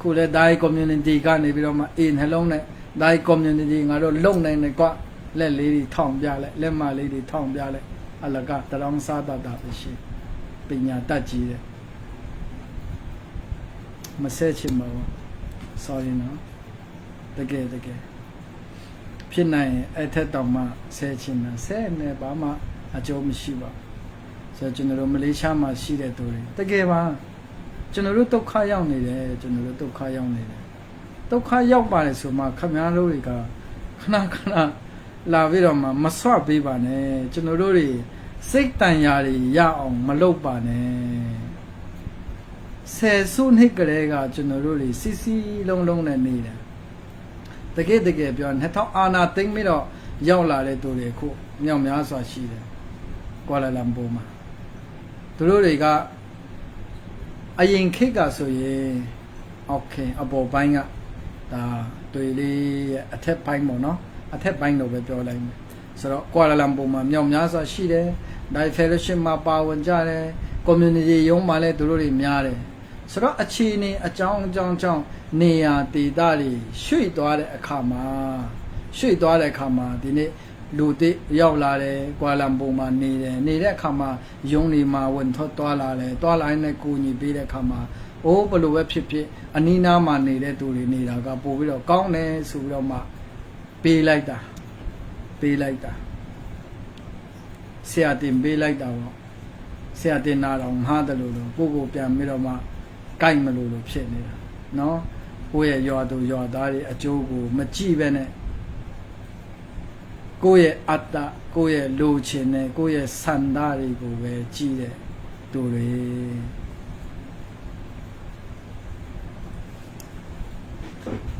ခုလဲ Dai Community ကနေပြီးတော့မှအေးနှလုံးနဲ့ Dai Community ငါတို့လုံနိုင်နေကွာလက်လေးတွေထောင်ပြလိုက်လက်မလေးတွေထောင်ပြလိုက်အလကတရောင်းစားတတ်တာပဲရှိပညာတတ်ကြီးတယ်မဆဲချင်ပါဘူး sorry နော်တကယ်ဖြစ်နိုင်အဲ့ထက်တောင်မှဆဲချင်တာဆဲနေဘာမှအကျိုးမရှိပါဆိုတော့ကျွန်တော်တို့မလေးရှားမှာရှိတဲ့သူတွေတကယ်ပါကျွန်တော်တို့ဒုက္ခရောက်နေတယ်ကျွန်တော်တို့ဒုက္ခရောက်နေတယ်ဒုက္ခရောက်ပါတယ်ဆိုမှခမည်းတော်တွေကခဏလာပြီးတော့မှမဆွပေးပါနဲ့ကျွန်တော်တို့တွေစိတ်တန်ရာတွေရအောင်မလုပ်ပါနဲ့ဆယ်စုနှစ်ကလေးကကျွန်တော်တို့တွေစီစီလုံးနဲ့နေတယ်တကယ်ပြော2000အာနာသိမ့်ပြီးတော့ရောက်လာတဲ့သူတွေခုမြောက်များစွာရှိတယ်ကွာလာလမ်ပူမှာသူတို့တွေကအရင်ခေတ်ကဆိုရင်โอเคအပေါ်ပိုင်းကဒါတွေ့လေးအထက်ပိုင်းပေါ့နော်အထက်ပိုင်းတော့ပဲပြောလိုက်မယ်ဆိုတော့ကွာလာလမ်ပူမှာမြောက်များစွာရှိတယ်ဒိုင်ဖယ်လိုရှစ်မှာပါဝင်ကြတယ် community ရုံးမှာလည်းသူတို့တွေများတယ်ဆိုတော့အခြေအနေအကြောင်းနေရာဒေသတွေရွှေ့သွားတဲ့အခါမှာဒီနေ့လူတွေရောက်လာတယ်ကွာလမ်ပူမှာနေတဲ့အခါမှာရုံးတွေမှာဝင်ထွက်သွားလာတယ်သွားလာရင်လည်းကိုညီပေးတဲ့အခါမှာအိုးဘလို့ပဲဖြစ်အနီးနားမှာနေတဲ့သူတွေနေတာကပို့ပြီးတော့ကောင်းတယ်ဆိုပြီးတော့မှပေးလိုက်တာဆရာတင်ပေးလိုက်တာပေါ့ဆရာတင်နာတော့မှားတယ်လို့ကိုပြန်ပြီးတော့မှကိုက်မလို့ဖြစ်နေတာနော်ကိုယ့်ရဲ့ရွာသူရွာသားတွေအကျိုးကိုမကြည့်ပဲနဲ့ကိုယ့်ရဲ့အတ္တကိုယ့်ရဲ့လိုချင်တဲ့ကိုယ့်ရဲ့ဆန္ဒတွေကိုပဲကြည့်တဲ့သူတွေ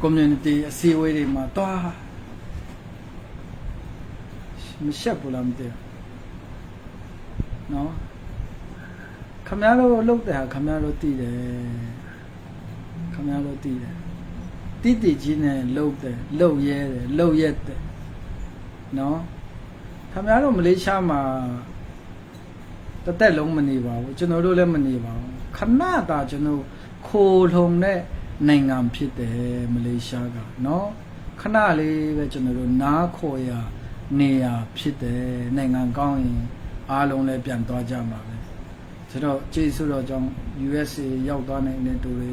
community အစည်းအဝေးတွေမှာတွားမရှက်ဘူးလားမသိဘူးနော်ခမရတို့လှုပ်တဲ့ဟာခမရတို့တည်တယ်တိတိကြီးနဲ့လှုပ်ရဲတယ်နော်ခမရတို့မလေးရှားမှာတသက်လုံးမနေပါဘူးကျွန်တော်တို့လည်းမနေပါဘူးခဏတာကျွန်တော်ခိုလုံတဲ့နိုင်ငံဖြစ်တယ်မလေးရှားကနော်ခဏလေးပဲကျွန်တော်တို့နားခေါ်ရနေရဖြစ်တယ်နိုင်ငံကောင်းရင်အားလုံးလည်းပြန်သွားကြမှာပဲဆိုတော့ကျေးဇူးတော်ကြောင့် USA ရောက်သွားနိုင်တဲ့သူတွေ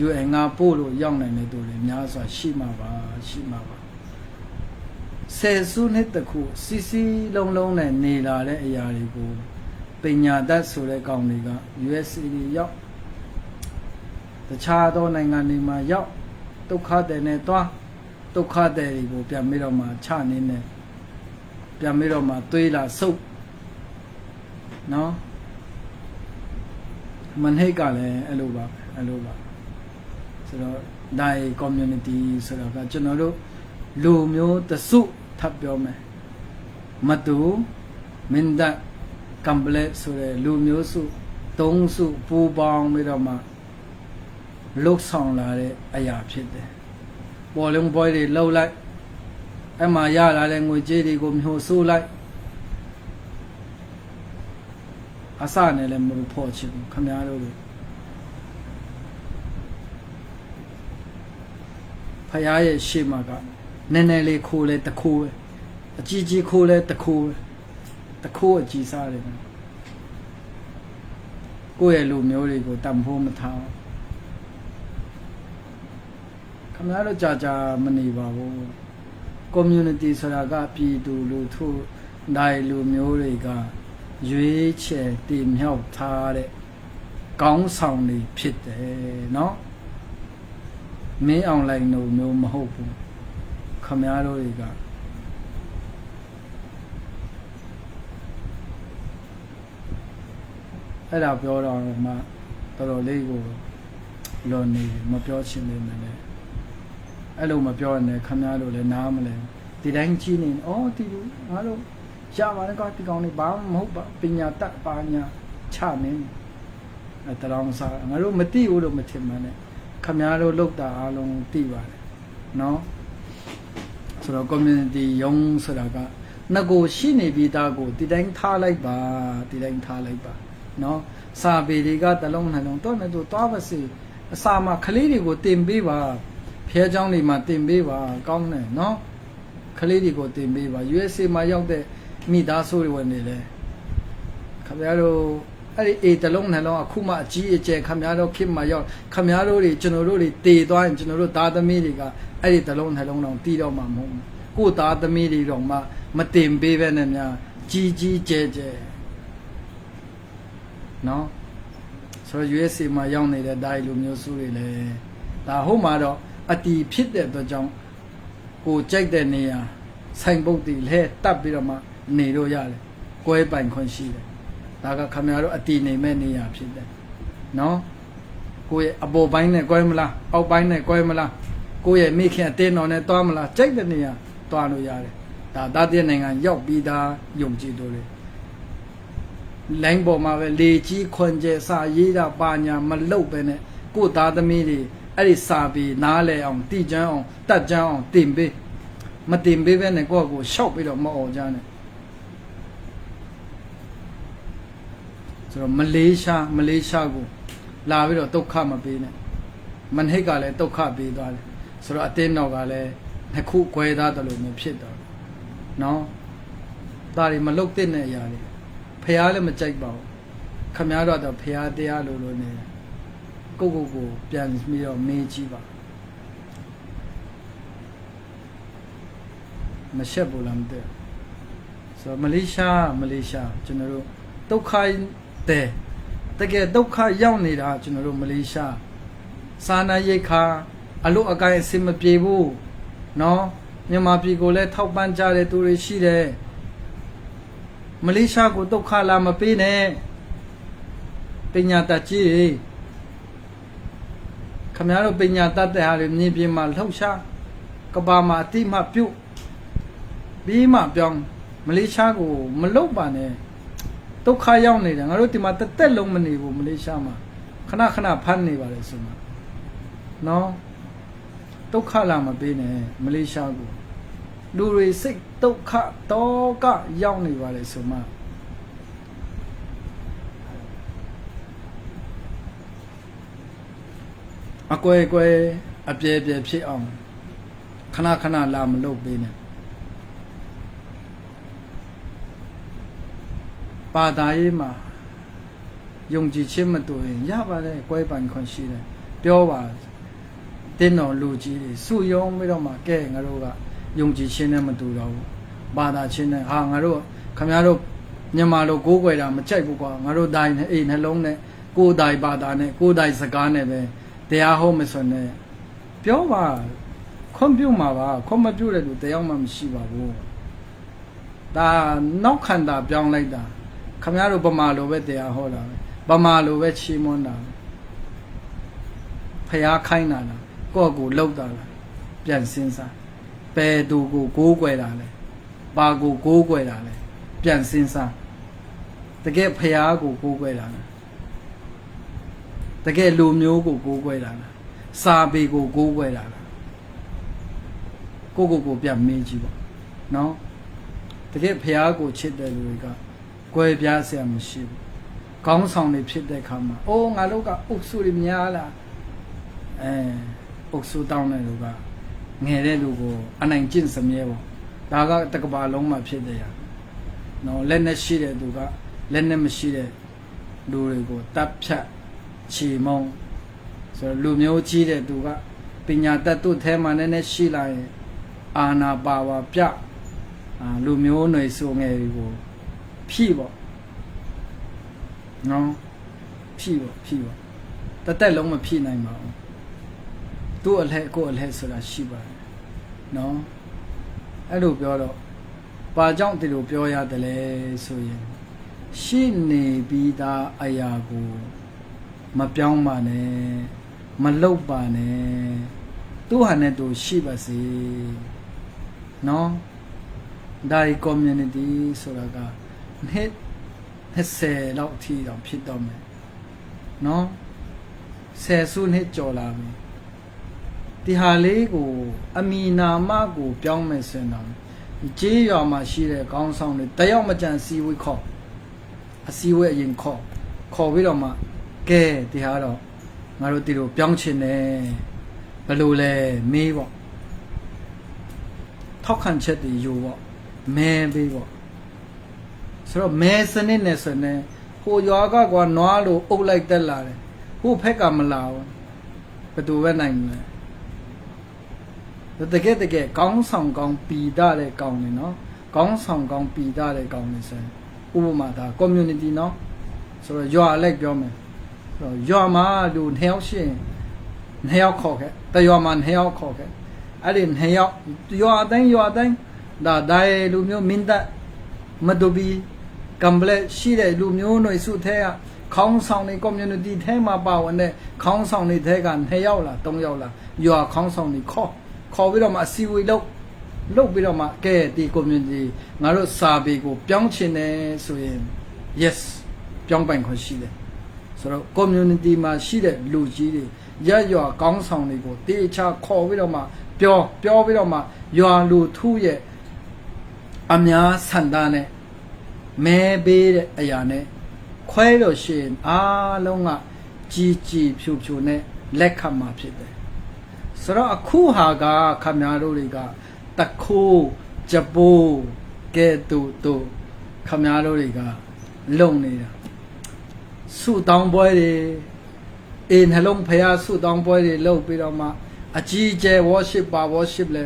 UN ငါပို့လို့ရောက်နိုင်တဲ့သူတွေများစွာရှိမှာပါဆယ်စုနှစ်တခုစီစီလုံးနဲ့နေလာတဲ့အရာတွေကိုပညာတတ်ဆိုတဲ့ကောင်တွေက USA ရောက်တခြားသောနိုင်ငံတွေမှာရောက်ဒုက္ခတွေနဲ့တွားဒုက္ခတွေကိုပြန်ပြီးတော့မှချနေနဲ့ပြန်ပြီးတော့မှသွေးလာဆုပ်နော်မန်ဟိတ်ကလည်းအဲ့လိုပါဆိုတော့ Dai Community ဆိုတော့ကျွန်တော်တို့လူမျိုးတစုထပ်ပြောမယ်မတူမင်းဒကမ်ဘလက်ဆိုတဲ့လူမျိုးစု၃စုပူပေါင်းပြီးတော့မှလှုပ်ဆောင်လာတဲ့အရာဖြစ်တယ်ပေါ်လုံးပွဲတွေလှုပ်လိုက်အဲ့မှာရလာတဲ့ငွေကြေးတွေကိုမျိုးဆိုးလိုက်အစနဲ့လည်းမလို့ဖို့ချင်ဘူးခမများတို့ဖယားရဲ့ရှေ့မှာကနည်းနည်းလေးခိုးလဲတခိုးပဲအကြီးကြီးခိုးလဲတခိုးအကြီးစားတယ်ကိုယ့်ရဲ့လူမျိုးတွေကိုတန်ဖိုးမထားခမများတို့ကြာမနေပါဘူး community ဆိုတာကပြည်သူလူထုနိုင်လူမျိုးတွေကရွေးချယ်တည်မြောက်ထားတဲ့ကောင်းဆောင်တွေဖြစ်တယ်เนาะမင်းအောင်လိုက်မျိုးမဟုတ်ဘူးခမည်းတော်တွေကအဲ့ဒါပြောတော့မှ တော်လေးကိုလွန်နေမပြောချင်နေမယ်လေအဲ့လိုမပြောနဲ့ခမများတို့လည်းနားမလဲဒီတိုင်းကြီးနေဩဒီလိုငါတို့ရပါတယ်ကွာဒီကောင်လေးဘာမှမဟုတ်ပါပညာတတ်ပါညာချနေအဲ့တရောင်းစားငါတို့မသိဘူးလို့မထင်မှန်းနဲ့ခမများတို့လောက်တာအားလုံးသိပါတယ်နော်ဆိုတော့ community ရုံးဆိုတာကငကိုရှိနေပြီးသားကိုဒီတိုင်းထားလိုက်ပါဒီတိုင်းထားလိုက်ပါနော်စာပေတွေကတလုံးနှလုံးတော့နဲ့တော့သွားပါစေအစာမှာကလေးတွေကိုတင်ပေးပါဖျဲเจ้าတွေမှာတင်ပေးပါကောင်းတယ်နော်ကလေးတွေကိုတင်ပေးပါ USA မှာရောက်တဲ့မိသားစုတွေဝင်နေတယ်ခင်ဗျားတို့အဲ့ဒီအေတလုံးနှလုံးအခုမှအကြီးအကျယ်ခင်ဗျားတို့ခင်မှာရောက်ခင်ဗျားတို့တွေကျွန်တော်တို့တွေတည်သွားရင်ကျွန်တော်တို့သားသမီးတွေကအဲ့ဒီတလုံးနှလုံးတော့တီးတော့မှာမဟုတ်ဘူးကိုယ်သားသမီးတွေတော့မှမတင်ပေးပဲနဲ့များကြီးကြီးကျယ်ကျယ်နော်ဆိုတော့ USA မှာရောက်နေတဲ့ဒါလူမျိုးစုတွေလည်းဒါဟုတ်မှာတော့အတီဖြစ်တဲ့အတွက်ကြောင့်ကိုကြိုက်တဲ့နေရာဆိုင်ပုတ်တီလဲတတ်ပြီးတော့မှနေလို့ရတယ်ကွဲပိုင်ခွင့်ရှိတယ်ဒါကခင်ဗျားတို့အတီနေမဲ့နေရာဖြစ်တယ်နော်ကိုရဲ့အပေါ်ပိုင်းနဲ့ကွဲမလားအောက်ပိုင်းနဲ့ကွဲမလားကိုရဲ့မိခင်အတင်းတော်နဲ့တွားမလားကြိုက်တဲ့နေရာတွားလို့ရတယ်ဒါတတိယနိုင်ငံရောက်ပြီးသားယုံကြည်တို့လေလိုင်းပေါ်မှာပဲလေကြီးခွန်ကျဲစာရေးတာပါညာမလုတ်ပဲနဲ့ကိုသားသမီးတွေအဲ့ဒီစာပြီးနားလဲအောင်တိကျန်းအောင်တတ်ကျန်းအောင်တင်ပေးမတင်ပေးပဲနဲ့ကိုယ့်ကိုရှောက်ပြီးတော့မအောင်ကြနဲ့ဆိုတော့မလေးရှားကိုလာပြီးတော့ဒုက္ခမပေးနဲ့မန်ဟိတ်ကလည်းဒုက္ခပေးသွားတယ်ဆိုတော့အတင်းတော်ကလည်းနှစ်ခုခွဲသားတယ်လို့မဖြစ်တော့နော်ဒါတွေမလုတ်တဲ့အရာတွေဖះလည်းမကြိုက်ပါဘူးခမည်းတော်တော့ဖះတရားလို့နေတယ်ကိုပြန်ပြီးတော့မေးကြည့်ပါမရှက်ဘူးလားမသိဆိုတော့မလေးရှားကျွန်တော်တို့ဒုက္ခတဲ့တကယ်ဒုက္ခရောက်နေတာကျွန်တော်တို့မလေးရှားစာနာရိတ်ခါအလို့အကိုင်းအစင်မပြေဘူးနော်မြန်မာပြည်ကိုလည်းထောက်ပံ့ကြတဲ့သူတွေရှိတယ်မလေးရှားကိုဒုက္ခလာမပေးနဲ့ပညာတတ်ကြီးခမများတို့ပညာတတ်တဲ့ဟာတွေမြေပြင်မှာလှုပ်ရှားကဘာမှာအတိမပြုတ်ပြီးမှပြောင်းမလေးရှားကိုမလုတ်ပါနဲ့ဒုက္ခရောက်နေတယ်ငါတို့ဒီမှာတက်တက်လုံးမနေဘူးမလေးရှားမှာခဏဖမ်းနေပါလေဆိုမှနော်ဒုက္ခလာမပေးနဲ့မလေးရှားကိုလူတွေစိတ်ဒုက္ခတော့ကရောက်နေပါလေဆိုမှအကွယ်အပြဲဖြစ်အောင်ခဏလာမလုပ်ပေးနဲ့ပါတာရေးမှာယုံကြည်ခြင်းမတူရင်ရပါတယ်ကွဲပိုင်ခွင့်ရှိတယ်ပြောပါတင်းတော်လူကြီးတွေစုယုံပြီးတော့မှကဲငါတို့ကယုံကြည်ခြင်းနဲ့မတူတော့ဘူးဘာသာခြင်းနဲ့ဟာငါတို့ခမရတို့မြန်မာလိုကိုးကွယ်တာမကြိုက်ဘူးကွာငါတို့တိုင်းနဲ့အိမ်နှလုံးနဲ့ကိုယ်တိုင်ဘာသာနဲ့ကိုယ်တိုင်စကားနဲ့ပဲတရားဟောမစွန်းနဲ့ပြောပါခွန်ပြုမှာပါခွန်မပြုတဲ့လူတရားမှမရှိပါဘူးဒါနောက်ခန္ဓာပြောင်းလိုက်တာခမရတို့ဗမာလိုပဲတရားဟောတာပဲဗမာလိုပဲချီးမွမ်းတာဖျားခိုင်းတာလားကိုယ့်ကိုလှုပ်တာလားပြန်စဉ်းစားဘယ်သူကိုကိုးကွယ်တာလဲဘာကိုကိုးကွယ်တာလဲပြန်စဉ်းစားတကယ်ဖျားကိုကိုးကွယ်တာလားတကယ်လူမျိုးကိုကိုးကွယ်တာလားစာပေကိုကိုးကွယ်တာလားကိုပြန်မေးကြည့်ပါနော်တကယ်ဖျားကိုချစ်တဲ့လူတွေကကွယ်ပြားစရာမရှိဘူးကောင်းဆောင်တွေဖြစ်တဲ့ခါမှာအိုးငါတို့ကအုပ်စုတွေများလားအုပ်စုတောင်းတဲ့လူကငယ်တဲ့လူကိုအနိုင်ကျင့်စမြဲပေါ့ဒါကတကဘာလုံးမှာဖြစ်တယ်ရနော်လက်နဲ့ရှိတဲ့သူကလက်နဲ့မရှိတဲ့လူတွေကိုတပ်ဖြတ်ချီမုံဆိုတော့လူမျိုးကြီးတဲ့သူကပညာတတ်သူထဲမှာနည်းနည်းရှိလာရင်အာနာပါဝါပြလူမျိုးຫນွေဆိုငယ်တွေကိုဖြည့်ပေါ့နော်ဖြည့်ပေါ့တက်လုံးမဖြည့်နိုင်ပါဘူးသူ့အလဲကိုယ်အလဲဆိုတာရှိပါတယ်နော်အဲ့လိုပြောတော့ဘာကြောင့်ဒီလိုပြောရတယ်လဲဆိုရင်ရှိနေပြီးသားအရာကို မပြောင်းပါနဲ့မလုတ်ပါနဲ့သူ့ဟာနဲ့သူရှိပါစေနော်ဒါဒီ community ဆိုတာကနှစ်20လောက်အထိတော့ဖြစ်တော့မယ်နော်10စုနှစ်ကျော်လာပြီဒီဟာလေးကိုအမီနာမကိုပြောင်းမယ်ဆိုရင်တော့ကြေးရွာမှာရှိတဲ့ခေါင်းဆောင်တွေတယောက်မကြံစီဝေးခေါ်အစည်းအဝေးအရင်ခေါ်ပြီးတော့မှကဲဒီဟာတော့ငါတို့ဒီလိုပြောင်းချင်တယ်ဘယ်လိုလဲမေးပေါ့ထောက်ခံချက်တွေယူပေါ့မဲပေးပေါ့ဆိုတော့မဲစနစ်နဲ့ဆိုရင်ဟိုရွာကကွာနွားလို့အုပ်လိုက်တက်လာတယ်ဟိုဖက်ကမလာဘူးဘယ်သူပဲနိုင်မလဲတကယ်ကောင်းဆောင်ကောင်းပီတာတဲ့ကောင်းနေနော်ကောင်းဆောင်ကောင်းပီတာတဲ့ကောင်းနေဆိုရင်ဥပမာဒါ community နော်ဆိုတော့ရွာလိုက်ပြောမယ်ဆိုတော့ရွာမှာလူ2ယောက်ရှိရင်2ယောက်ခေါ်ခဲ့တရွာမှာ2ယောက်ခေါ်ခဲ့အဲ့ဒီ2ယောက်ရွာတိုင်းဒါဒိုင်လူမျိုးမင်းတပ်မတူဘီကံပလက်ရှိတဲ့လူမျိုးတွေစုထဲကခေါင်းဆောင်တွေ community ထဲမှာပါဝင်တဲ့ခေါင်းဆောင်တွေထဲက2ယောက်လား3ယောက်လားရွာခေါင်းဆောင်တွေခေါ်ပြီးတော့မှအစည်းအဝေးလုပ်ပြီးတော့မှကဲဒီ community ငါတို့စာပေကိုပြောင်းချင်တယ်ဆိုရင် yes ပြောင်းပိုင်ခွင့်ရှိတယ်ဆိုတော့ community မှာရှိတဲ့လူကြီးတွေရွာခေါင်းဆောင်တွေကိုတေချာခေါ်ပြီးတော့မှပြောပြီးတော့မှရွာလူထုရဲ့အများဆန္ဒနဲ့မဲပေးတဲ့အရာနဲ့ခွဲလို့ရှိရင်အားလုံးကကြီးဖြူနဲ့လက်ခံမှာဖြစ်တယ်ဆိုတော့အခုဟာကခမများတို့တွေကတခိုးကြပိုးကဲတို့ခမများတို့တွေကလုံနေတာဆုတောင်းပွဲတွေနှလုံးဖျားဆုတောင်းပွဲတွေလုပ်ပြီးတော့မှအကြီးကျယ် worship လဲ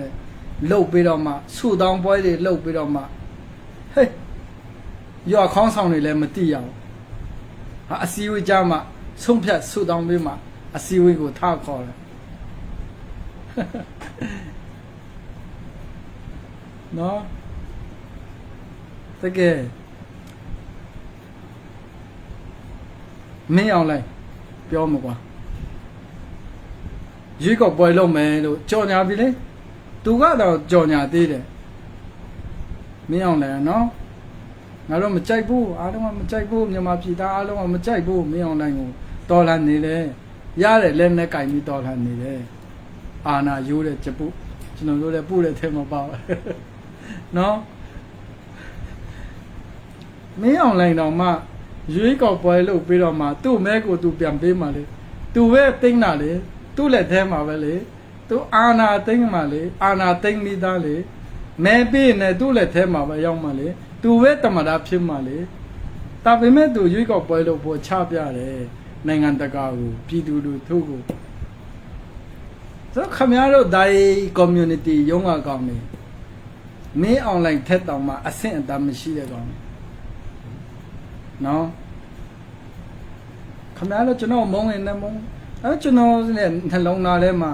လုပ်ပြီးတော့မှဆုတောင်းပွဲတွေလုပ်ပြီးတော့မှဟေးရွာခေါင်းဆောင်တွေလည်းမသိရဘူးအစည်းအဝေးကြမှာဆုံးဖြတ်ဆုတောင်းပြီးမှအစည်းအဝေးကိုထားခေါ်တယ်နော်တကယ်မင်းအောင်လိုက်ပြောမှာကွာရွေးကောက်ပွဲလုပ်မယ်လို့ကြော်ညာပြီလေသူကတော့ကြော်ညာသေးတယ်မင်းအောင်လိုက်နော်ငါတို့မကြိုက်ဘူးအားလုံးကမကြိုက်ဘူးမြန်မာပြည်သားအားလုံးကမကြိုက်ဘူးမင်းအောင်လိုက်ကိုတော်လှန်နေတယ်ရတယ်လက်နဲ့ကင်ပြီးတော်လှန်နေတယ်အာနာရိုးတဲ့ကြပုကျွန်တော်တို့လည်းပို့တဲ့ထဲမှာပါနော်မင်းအောင်လိုက်တော့မှရွေးကောက်ပွဲလုပ်ပြီးတော့မှသူ့မဲကိုသူပြန်ပေးမှလေသူပဲသိမ့်တာလေသူ့လက်ထဲမှာပဲလေသူအာနာသိမ့်မှလေအာနာသိမ့်မိသားလေမဲပေးနေသူ့လက်ထဲမှာပဲရောက်မှလေသူပဲတမတာဖြစ်မှလေဒါပေမဲ့သူရွေးကောက်ပွဲလုပ်ဖို့ချပြတယ်နိုင်ငံတကာကိုပြည်သူလူထုကိုဆိုခမရတို့ဒိုင် community ရုံးကကောင်းနေမင်း online ထက်တောင်မှအဆင့်အတန်းမရှိတဲ့ကောင်းနော်ခမရတို့ကျွန်တော်မုန်းရင်လည်းမုန်းကျွန်တော်နဲ့နှလုံးသားထဲမှာ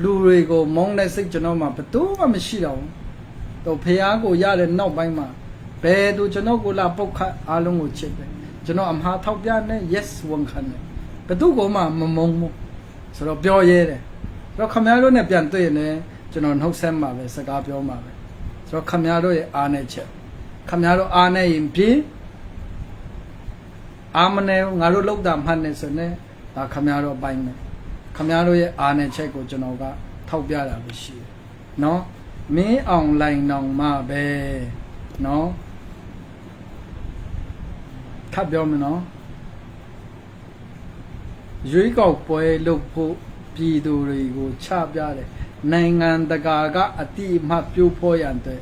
လူတွေကိုမုန်းတဲ့စိတ်ကျွန်တော်မှာဘယ်သူမှမရှိတော့ဘူးတော့ဖះကိုရတဲ့နောက်ပိုင်းမှာဘယ်သူကျွန်တော်ကိုလာပုတ်ခတ်အားလုံးကိုချစ်တယ်ကျွန်တော်အမှားထောက်ပြနေ yes ဝန်ခံတယ်ဘယ်သူကမှမမုန်းဘူးဆိုတော့ပြောရဲတယ်တော့ခမရတို့နဲ့ပြန်တွေ့နေကျွန်တော်နှုတ်ဆက်မှာပဲစကားပြောမှာပဲဆိုတော့ခမရတို့ရဲ့အားနဲ့ချက်ခမရတို့အားနဲ့ရင်ပြေးအာမနဲ့ငါတို့လောက်တာမှတ်နေဆိုနေဒါခမရတို့ပိုင်းမယ်ခမရတို့ရဲ့အားနဲ့ချက်ကိုကျွန်တော်ကထောက်ပြတာပဲရှိတယ်နော်မင်းအောင်လိုင်းနောင်မှပဲနော်ထပ်ပြောမယ်နော်ရွေးကောက်ပွဲလုပ်ဖို့ပြည်သူတွေကိုချပြတယ်နိုင်ငံတကာကအတိအမှတ်ပြုဖို့ရတဲ့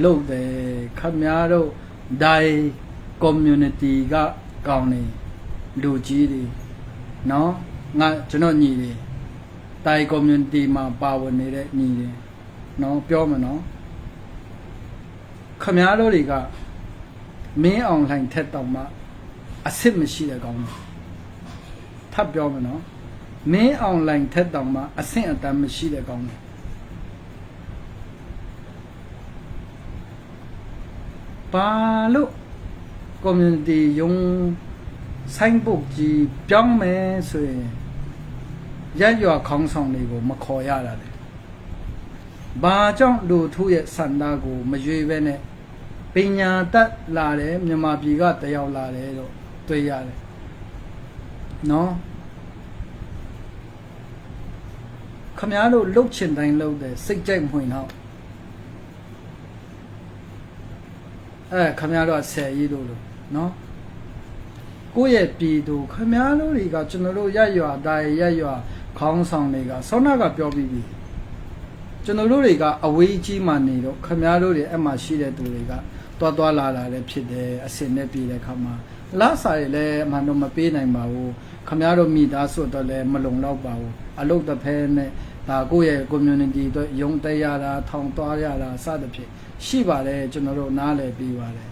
လုပ်တယ်ခမများတို့ဒိုင် community ကကောင်းနေလူကြီးတွေနော်ငါကျွန်တော်ညီတွေဒိုင် community မှာပါဝင်နေတဲ့ညီတွေနော်ပြောမယ်နော်ခမများတို့တွေကမင်းအောင်လှိုင်ထက်တောင်မှအစ်စ်မရှိတဲ့ကောင်းတယ်ထပ်ပြောမယ်နော်မင်းအောင်လိုင်းထက်တောင်မှအဆင့်အတန်းမရှိတဲ့ကောင်းတယ်ဘာလို့ community ယုံ ဆိုင်းပုတ်ကြီးပြောင်းမယ်ဆိုရင်ရက်ရွာခေါင်းဆောင်တွေကိုမခေါ်ရတာလေဘာကြောင့်လူထုရဲ့စန္ဒကိုမရွေပဲနဲ့ပညာတတ်လာတယ်မြန်မာပြည်ကတယောက်လာတယ်တော့တွေ့ရတယ်နော်ခမားတို့လှုပ်ချင်တိုင်းလှုပ်တယ်စိတ်ကြိုက်မှွင်တော့ခမားတို့ဆယ်ကြီးတို့လို့နော်ကိုယ့်ရဲ့ပြည်သူခမားတို့တွေကကျွန်တော်တို့ရက်ရွာတိုင်းရက်ရွာခေါင်းဆောင်တွေကဆောနာကပြောပြီးပြီကျွန်တော်တို့တွေကအဝေးကြီးမှနေတော့ခမားတို့တွေအဲ့မှာရှိတဲ့သူတွေကတွားလာလည်းဖြစ်တယ်အစင်နဲ့ပြည်တဲ့ခါမှာလားစာတွေလည်းအမှန်တော့မပေးနိုင်ပါဘူးခမားတို့မိသားစုတော့လည်းမလုံလောက်ပါဘူးအလုတ်တစ်ဖက်နဲ့ဒါကိုယ့်ရဲ့ community တို့ယုံတက်ရတာထောင်သွားရတာစသဖြင့်ရှိပါတယ်ကျွန်တော်တို့နားလည်ပြီးပါတယ်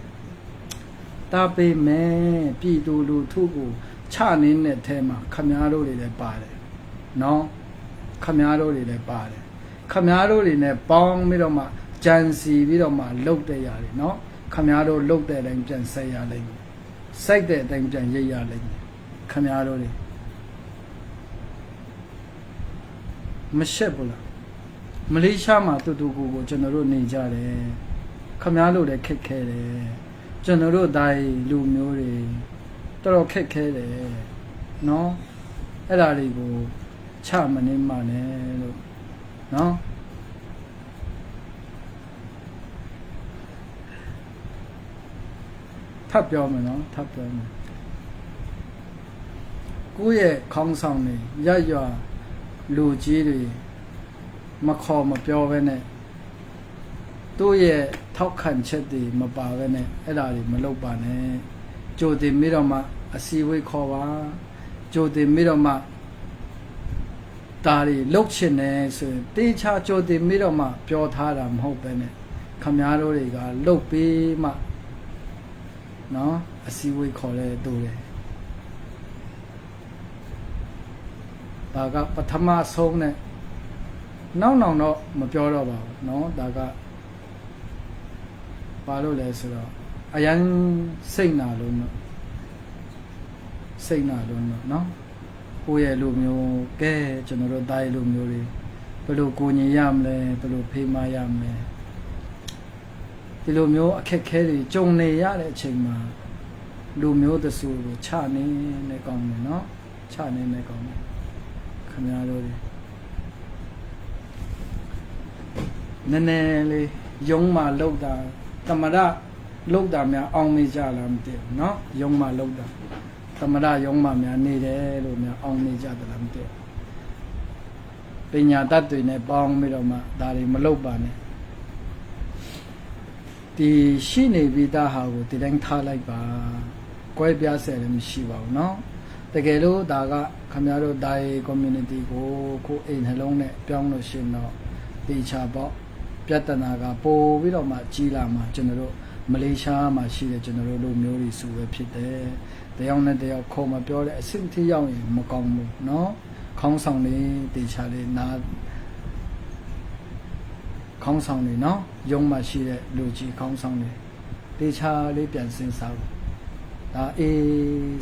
တာပေးမယ်ပြည်သူလူထုကိုချနင်းတဲ့အဲမှာခမားတို့တွေလည်းပါတယ်နော်ခမားတို့တွေလည်းပါတယ်ခမားတို့တွေနဲ့ပေါင်းပြီးတော့မှကြံစီပြီးတော့မှလှုပ်တဲ့ရတယ်နော်ခမားတို့လှုပ်တဲ့အတိုင်းပြန်ဆက်ရလိမ့်မယ်စိုက်တဲ့အတိုင်းပြန်ရိပ်ရလိမ့်မယ်ခမားတို့တွေမရှက်ဘူးလားမလေးရှားမှာတူတူကိုကျွန်တော်တို့နေကြတယ်ခမားတို့လည်းခက်ခဲတယ်ကျွန်တော်တို့တိုင်းလူမျိုးတွေတော်တော်ခက်ခဲတယ်နော်အဲ့ဒါတွေကိုချမနေမှနဲ့လို့နော်ထပ်ပြောမယ်နော်ထပ်ပြောမယ်ကိုယ့်ရဲ့ခေါင်းဆောင်တွေရရွာလူကြီးတွေမခေါ်မပြောဘဲနဲ့သူ့ရဲ့ထောက်ခံချက်တွေမပါဘဲနဲ့အဲ့ဒါတွေမလုပ်ပါနဲ့ကြိုတင်ပြီးတော့မှအစည်းအဝေးခေါ်ပါကြိုတင်ပြီးတော့မှဒါတွေလှုပ်ချင်တယ်ဆိုရင်တေချာကြိုတင်ပြီးတော့မှပြောထားတာမဟုတ်ပဲနဲ့ခမားတို့တွေကလှုပ်ပြီးမှနော်အစည်းအဝေးခေါ်လဲတူတယ်ဒါကပထမဆုံးနဲ့နောက်တော့မပြောတော့ပါဘူးနော်ဒါကဘာလို့လဲဆိုတော့အရန်စိတ်နာလို့နော်နော်ကိုယ့်ရဲ့လူမျိုးကဲကျွန်တော်တို့တိုင်းလူမျိုးတွေဘယ်လိုကိုညီရမလဲဘယ်လိုဖေးမရမလဲဒီလိုမျိုးအခက်ခဲတွေကြုံနေရတဲ့အချိန်မှာလူမျိုးတဆူကိုချနေနေကောင်းတယ်နော်ချနေနေကောင်းတယ်ခင်ဗျားတို့တွေနည်းနည်းလေးယုံမှလောက်တာတမရလောက်တာများအောင်နေကြလားမသိဘူးနော်ယုံမှလောက်တာသမရယုံမှများနေတယ်လို့များအောင်နေကြတယ်လားမသိဘူးပညာတတ်တွေနဲ့ပေါင်းပြီးတော့မှဒါတွေမလုပ်ပါနဲ့ဒီရှိနေပြီးသားဟာကိုဒီတိုင်းထားလိုက်ပါကွဲပြားဆဲလည်းမရှိပါဘူးเนาะတကယ်လို့ဒါကခင်ဗျားတို့ဒါရေး community ကိုအိမ်နှလုံးနဲ့ပြောင်းလို့ရှင်တော့တေချာပေါ့ပြဿနာကပို့ပြီးတော့မှကြီးလာမှကျွန်တော်တို့မလေးရှားမှာရှိတဲ့ကျွန်တော်တို့လူမျိုးတွေစုပဲဖြစ်တယ်တယောက်နဲ့တယောက်ခေါ်မပြောတဲ့အဆင့်ထိရောက်ရင်မကောင်းဘူးเนาะခေါင်းဆောင်လေးတေချာလေးနားခေါင်းဆောင်လေးเนาะယုံမှရှိတဲ့လူကြီးခေါင်းဆောင်လေးတေချာလေးပြန်စဉ်းစားဒါ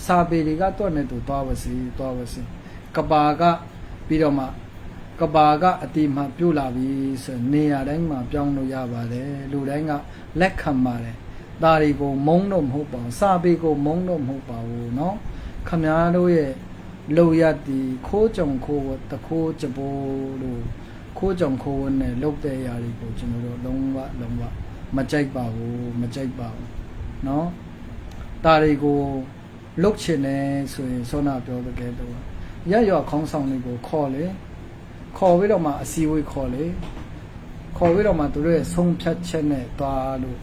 စာပေတွေကတော့နဲ့တူသွားပါစေကဘာကပြီးတော့မှကဘာကအတိမပြုတ်လာပြီဆိုနေရာတိုင်းမှာပြောင်းလို့ရပါတယ်လူတိုင်းကလက်ခံပါတယ်ဒါတွေကိုမုန်းတော့မဟုတ်ပါဘူးစာပေကိုမုန်းတော့မဟုတ်ပါဘူးเนาะခမားတို့ရဲ့လုံရသည်ခိုးကြုံခိုးတခိုးကြပိုးလို့ခိုးကြုံခိုးနဲ့လုတ်တဲ့ຢာတွေကိုကျွန်တော်တို့လုံးဝမကြိုက်ပါဘူးเนาะဒါတွေကိုလုတ်ချင်တယ်ဆိုရင်စောနာပြောတဲ့ကဲတော့ရရခေါင်းဆောင်တွေကိုခေါ်ပြီးတော့မှအစည်းအဝေးခေါ်ပြီးတော့မှသူတို့ရဲ့ဆုံးဖြတ်ချက်နဲ့တွားလို့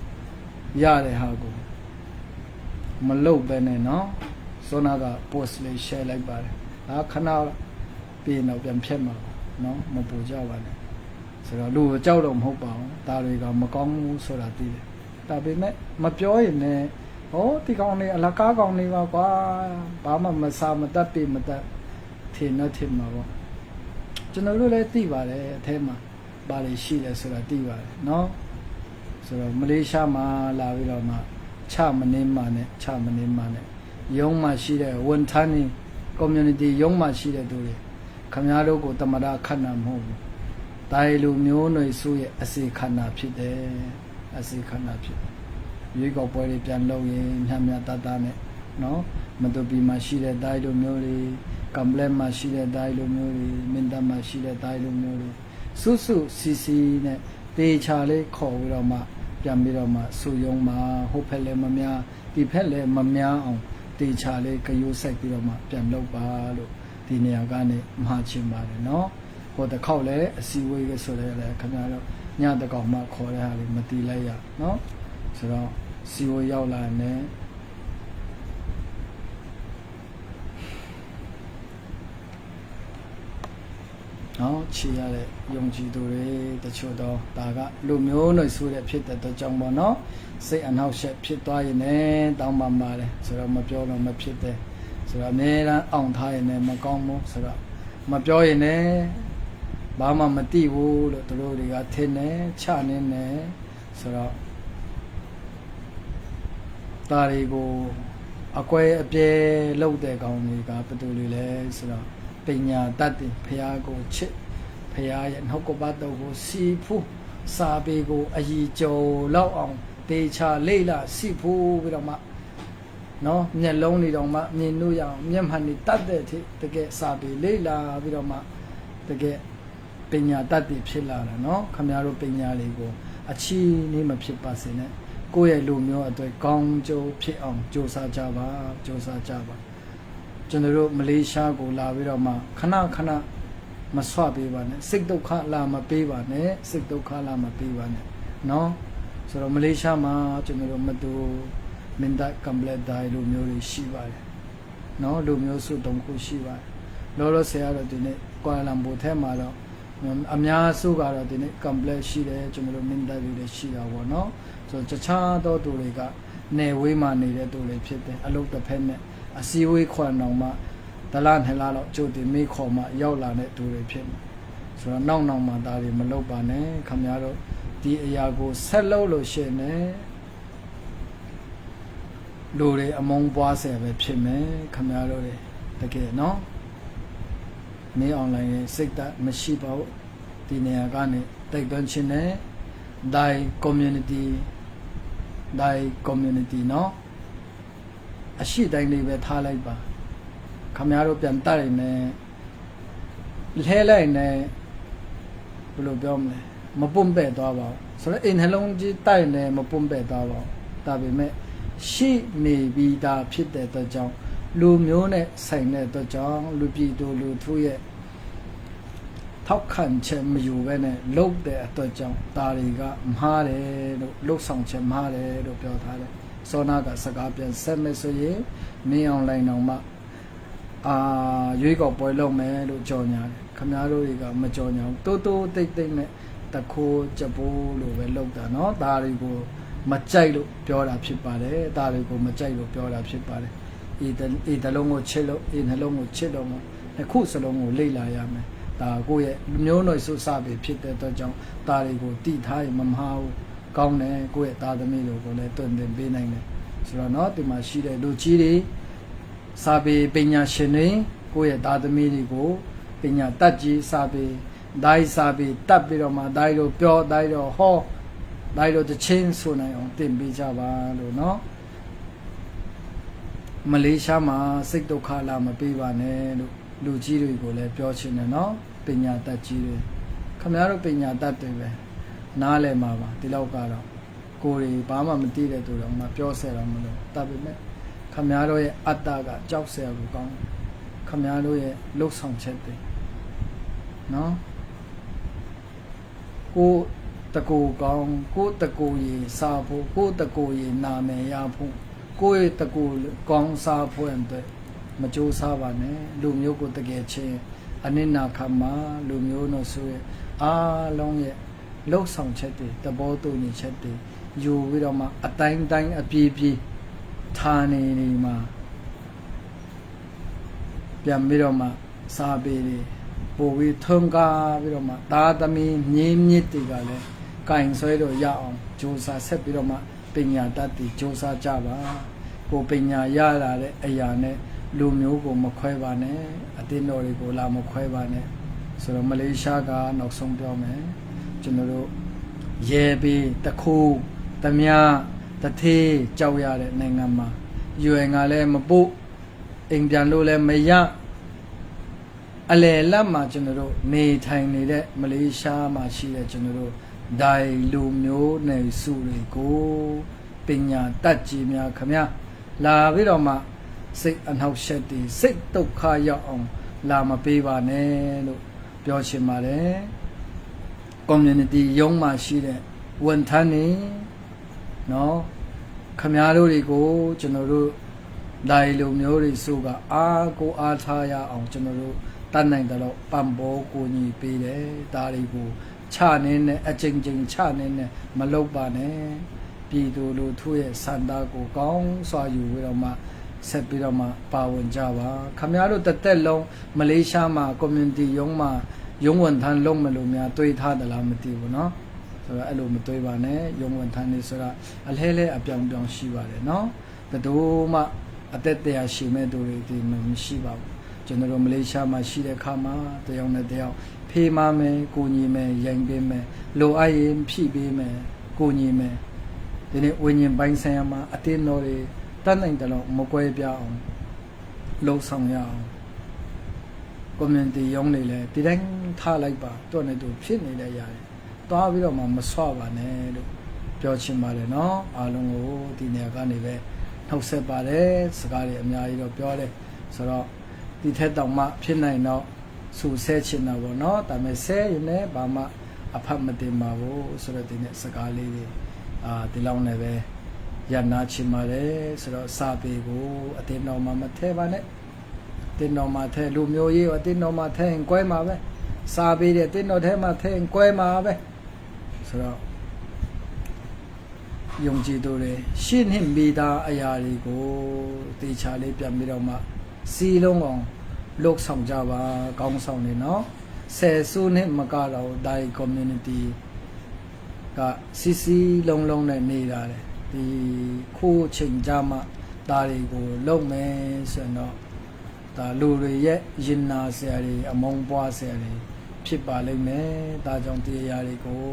ရတဲ့ဟာကိုမလုပ်ပဲနဲ့เนาะစောနာက post လေး share လိုက်ပါတယ်ဒါခဏပြင်တော့ပြန်ဖြတ်မှာเนาะမပူကြပါနဲ့ဆိုတော့လူကြောက်တော့မဟုတ်ပါဘူးဒါတွေကမကောင်းဘူးဆိုတာသိတယ်ဒါပေမဲ့မပြောရင်လည်းဟောဒီကောင်လေးအလကားကောင်လေးပါကွာဘာမှမစားမတတ်ပြမတတ်ထင်မှာပေါ့ကျွန်တော်တို့လည်းသိပါတယ်အထဲမှာဘာတွေရှိလဲဆိုတာသိပါတယ်เนาะဆိုတော့မလေးရှားမှာလာပြီးတော့မှချမနေမှနဲ့ ရုံးမှရှိတဲ့ဝန်ထမ်းတွေ community ရုံးမှရှိတဲ့သူတွေခင်ဗျားတို့ကိုတမတာခဏမဟုတ်ဘူးဒါလူမျိုးနွယ်စုရဲ့အစီခဏဖြစ်တယ်အစီခဏဖြစ်တယ်ရွေးကောက်ပွဲတွေပြန်လုပ်ရင်မြတ်မြတ်တတ်တတ်နဲ့နော်မတူပီမှာရှိတဲ့ဒါလူမျိုးတွေကမ်ပလက်မှာရှိတဲ့ဒါလူမျိုးတွေမင်းတပ်မှာရှိတဲ့ဒါလူမျိုးတွေစုစုစီစီနဲ့တေချာလေးခေါ်ပြီးတော့မှပြန်ပြီးတော့မှစူယုံမှာဟိုဖက်လည်းမများဒီဖက်လည်းမများအောင်တေချာလေးကယူဆိုင်ပြီးတော့မှပြန်လုပ်ပါလို့ဒီနေရာကနေမှာချင်ပါတယ်နော်ဟိုတစ်ခေါက်လည်းအစီဝေးကဆိုရဲလည်းခင်ဗျားတို့ညတကောင်မှခေါ်တဲ့ဟာလေးမတီးလိုက်ရနော်ဆိုတော့စီဝေးရောက်လာတယ်နော်ချီရတဲ့ယုံကြည်သူတွေတချို့တော့ဒါကလူမျိုးနွယ်စုတဲ့ဖြစ်တဲ့အတွက်ကြောင့်ပေါ့နော်စိတ်အနှောက်အယှက်ဖြစ်သွားရင်လည်းတောင်းပန်ပါတယ်ဆိုတော့မပြောတော့မဖြစ်တဲ့ဆိုတော့အများအားအောင်ထားရင်လည်းမကောင်းဘူးဆိုတော့မပြောရင်လည်းဘာမှမသိဘူးလို့သူတို့တွေကထင်နေချနေနေဆိုတော့ဒါတွေကိုအကွဲအပြဲလုပ်တဲ့ကောင်တွေကဘယ်သူတွေလဲဆိုတော့ပညာတတ်တယ်ဖရာကိုချစ်ဖရာရဲ့နှုတ်ကပတ်တော်ကိုစီဖူးစာပေကိုအည်ကျော်လောက်အောင်တေချာလေးလာစီဖူးပြီးတော့မှနော်မျက်လုံးတွေတော့မှမြင်လို့ရအောင်မျက်မှန်တွေတတ်တဲ့အထိတကယ်စာပေလေးလာပြီးတော့မှတကယ်ပညာတတ်တယ်ဖြစ်လာတာနော်ခင်ဗျားတို့ပညာလေးကိုအချီးနေမဖြစ်ပါစေနဲ့ကိုယ့်ရဲ့လူမျိုးအတွက်ကောင်းကျိုးဖြစ်အောင်ကြိုးစားကြပါကြိုးစားကြပါကျွန်တော်တို့မလေးရှားကိုလာပြီးတော့မှခဏခဏမဆွပေးပါနဲ့စိတ်ဒုက္ခလာမပေးပါနဲ့စိတ်ဒုက္ခလာမပေးပါနဲ့နော်ဆိုတော့မလေးရှားမှာကျွန်တော်တို့မတူမင်းတပ်ကမ်ပလက်ဒိုင်လူမျိုးတွေရှိပါတယ်နော်လူမျိုးစုတုံးခုရှိပါတယ်လောလောဆယ်ကတော့ဒီနေ့ကွာလာလမ်ပူထဲမှာတော့အများစုကတော့ဒီနေ့ကမ်ပလက်ရှိတယ်ကျွန်တော်တို့မင်းတပ်တွေလည်းရှိတာပေါ့နော်ဆိုတော့တခြားသောသူတွေကနေဝေးမှနေတဲ့သူတွေဖြစ်တယ်အလုပ်တစ်ဖက်နဲ့အစည်းအဝေးခွန်အောင်မှဒလနှစ်လားတော့ကြိုတင်မေးခေါ်မှရောက်လာတဲ့သူတွေဖြစ်နေဆိုတော့နောက်မှဒါတွေမလုပ်ပါနဲ့ခင်ဗျားတို့ဒီအရာကိုဆက်လုပ်လို့ရှိရင်လူတွေအမုန်းပွားဆယ်ပဲဖြစ်မယ်ခင်ဗျားတို့တွေတကယ်နော်မင်းအွန်လိုင်းရဲ့စိတ်ဓာတ်မရှိပါဘူးဒီနေရာကနေတိုက်တွန်းခြင်းနဲ့ Dai community နော်အရှိတိုင်းလေးပဲထားလိုက်ပါခမရတို့ပြန်တတ်ရင်လည်းလဲလိုက်နေဘယ်လိုပြောမလဲမပုံပဲ့သွားပါဘူးဆိုတော့အိမ်နှလုံးကြီးတိုက်နေမပုံပဲ့သွားပါဘူးဒါပေမဲ့ရှိနေပြီးသားဖြစ်တဲ့အတွက်ကြောင့်လူမျိုးနဲ့ဆိုင်တဲ့အတွက်ကြောင့်လူပြည်သူလူထုရဲ့ထောက်ခံချက်မယူဘဲနဲ့လုတ်တဲ့အတွက်ကြောင့်ဒါတွေကမှားတယ်လို့လုတ်ဆောင်ချက်မှားတယ်လို့ပြောထားတယ်စောနာကစကားပြန်ဆက်မယ်ဆိုရင်မင်းအောင်လိုင်းအောင်မှရွေးကောက်ပွဲလုပ်မယ်လို့ကြော်ညာတယ်ခင်ဗျားတို့တွေကမကြော်ညာဘူးတိုးတိုးတိတ်တိတ်နဲ့တခိုးကြပိုးလို့ပဲလုပ်တာเนาะဒါတွေကိုမကြိုက်လို့ပြောတာဖြစ်ပါတယ်ဒါတွေကိုမကြိုက်လို့ပြောတာဖြစ်ပါတယ်ဤတလုံးကိုချစ်လို့ဤနှလုံးကိုချစ်တော့မှအခုစလုံးကိုလိမ့်လာရမယ်ဒါကိုယ့်ရဲ့မျိုးနွယ်စုစပဲဖြစ်တဲ့အတွက်ကြောင့်ဒါတွေကိုတည်ထားရင်မမှားဘူးကောင်းတယ်ကိုယ့်ရဲ့သားသမီးတွေကိုလည်းတွင်တင်ပေးနိုင်တယ်ဆိုတော့เนาะဒီမှာရှိတဲ့လူကြီးတွေစာပေပညာရှင်တွေကိုယ့်ရဲ့သားသမီးတွေကိုပညာတတ်ကြီးစာပေဒိုင်းစာပေတတ်ပြီးတော့မှဒိုင်းတို့ပြောဒိုင်းတို့ဟောဒိုင်းတို့တချင်းဆိုနိုင်အောင်တင်ပေးကြပါလို့เนาะမလေးရှားမှာစိတ်ဒုက္ခလာမပေးပါနဲ့လို့လူကြီးတွေကိုလည်းပြောချင်တယ်เนาะပညာတတ်ကြီးတွေခင်ဗျားတို့ပညာတတ်တွေပဲနားလည်မှာပါဒီလောက်ကတော့ကိုယ်တွေဘာမှမသိတဲ့သူတော့မပြောဆဲတော့မလို့ဒါပေမဲ့ခင်ဗျားတို့ရဲ့အတ္တကကြောက်ဆဲလို့ကောင်းခင်ဗျားတို့ရဲ့လှုပ်ဆောင်ချက်တွေเนาะကိုတကူကောင်းကိုတကူရေစားဖို့ကိုတကူရေနာမည်ရဖို့ကိုရဲ့တကူကောင်းစားဖို့အတွက်မကြိုးစားပါနဲ့လူမျိုးကိုတကယ်ချင်းအနိနာခမှာလူမျိုးတို့ဆိုရဲ့အားလုံးရဲ့လှုပ်ဆောင်ချက်တွေတဘောတူညီချက်တွေယူပြီးတော့မှအတိုင်းတိုင်းအပြေးပြေးဌာနေနေမှာပြန်ပြီးတော့မှစာပေတွေပို့ပြီးထုံကားပြီးတော့မှသာသမီမြင်းမြစ်တွေကလည်းကင်ဆွဲတော့ရအောင်ကြိုးစားဆက်ပြီးတော့မှပညာတတ်တွေကြိုးစားကြပါ ကိုပညာရလာတဲ့အရာနဲ့လူမျိုးကိုမခွဲပါနဲ့အတင်းတော်တွေကိုလာမခွဲပါနဲ့ဆိုတော့မလေးရှားကနောက်ဆုံးပြောမယ်ကျွန်တော်တို့ရဲပြီးတခိုးတမတသေးကြောက်ရတဲ့နိုင်ငံမှာ UN ကလည်းမပို့အိမ်ပြန်လို့လည်းမရအလယ်လက်မှာကျွန်တော်တို့နေထိုင်နေတဲ့မလေးရှားမှာရှိတဲ့ကျွန်တော်တို့ဒိုင်လူမျိုးနယ်စုတွေကိုပညာတတ်ကြီးများခမလာပြီးတော့မှစိတ်အနှောက်အယှက်တွေစိတ်ဒုက္ခရောက်အောင်လာမပေးပါနဲ့လို့ပြောချင်ပါတယ် community ရုံးမှာရှိတဲ့ဝန်ထမ်းတွေနော်ခမတို့တွေကိုကျွန်တော်တို့ဒိုင်လူမျိုးတွေစုကအားကိုအားထားရအောင်ကျွန်တော်တို့တတ်နိုင်တယ်လို့ပံ့ပိုးကူညီပေးတယ်ဒါတွေကိုချနေနဲ့အချင်းချင်းချနေနဲ့မလုပ်ပါနဲ့ပြည်သူလူထုရဲ့စန္ဒကိုကောင်းစွာယူပြီးတော့မှဆက်ပြီးတော့မှပါဝင်ကြပါခမတို့တစ်သက်လုံးမလေးရှားမှာ community ရုံးမှာရုံးဝန်ထမ်းလုံးမလို့များတွေးထားတယ်လားမသိဘူးเนาะဆိုတော့အဲ့လိုမတွေးပါနဲ့ရုံးဝန်ထမ်းတွေဆိုတာအလဲလဲအပြောင်ပြောင်ရှိပါတယ်เนาะဘယ်သူမှအသက်တရားရှိမဲ့သူတွေဒီမရှိပါဘူးကျွန်တော်တို့မလေးရှားမှာရှိတဲ့ခါမှာတယောက်နဲ့တယောက်ဖေးမမယ်ကိုညီမယ်ရိုင်ပေးမယ်လိုအပ်ရင်ဖြည့်ပေးမယ်ကိုညီမယ်ဒီနေ့ဝิญဉ်ပိုင်းဆိုင်ရာမှာအတင်းတော်တွေတတ်နိုင်တယ်လို့မကွဲပြားအောင်လှုပ်ဆောင်ရအောင် community ရုံးနေလဲဒီတိုင်းထားလိုက်ပါတော့နေသူဖြစ်နေလဲရတယ်တွားပြီးတော့မှမဆွပါနဲ့လို့ပြောချင်ပါတယ်เนาะအားလုံးကိုဒီနေရာကနေပဲနှုတ်ဆက်ပါတယ်စကားတွေအများကြီးတော့ပြောတယ်ဆိုတော့ဒီထက်တောင်မှဖြစ်နိုင်တော့စူဆဲချင်တာပေါ့เนาะဒါပေမဲ့ဆဲရင်လည်းဘာမှအဖတ်မတင်ပါဘူးဆိုတော့ဒီနေ့စကားလေးတွေဒီလောက်နဲ့ပဲရနာချင်ပါတယ်ဆိုတော့စာပေကိုအတင်းတော်မှမထဲပါနဲ့တင်းတော်မှထဲလူမျိုးရေးအတင်းတော်မှထဲရင်ကွဲမှာပဲစာပေတဲ့တင်းတော်ထဲမှာထဲရင်ကွဲမှာပဲဆိုတော့ယုံကြည်သူတွေရှင်းနှင့်မိသားအရာတွေကိုတေချာလေးပြန်ပြီးတော့မှစီလုံးအောင်လှုပ်ဆောင်ကြပါကောင်းဆောင်နေနော်ဆယ်စုနှစ်မကတော့ဒိုင် community ကစီစီလုံးလုံးနဲ့နေတာတယ်ဒီခိုးချိန်ကြမှာဒါတွေကိုလုံမယ်ဆိုတော့ဒါလူတွေရဲ့ရင်နာဆရာတွေအမုန်းပွားဆရာတွေဖြစ်ပါလိမ့်မယ်ဒါကြောင့်တရားတွေကို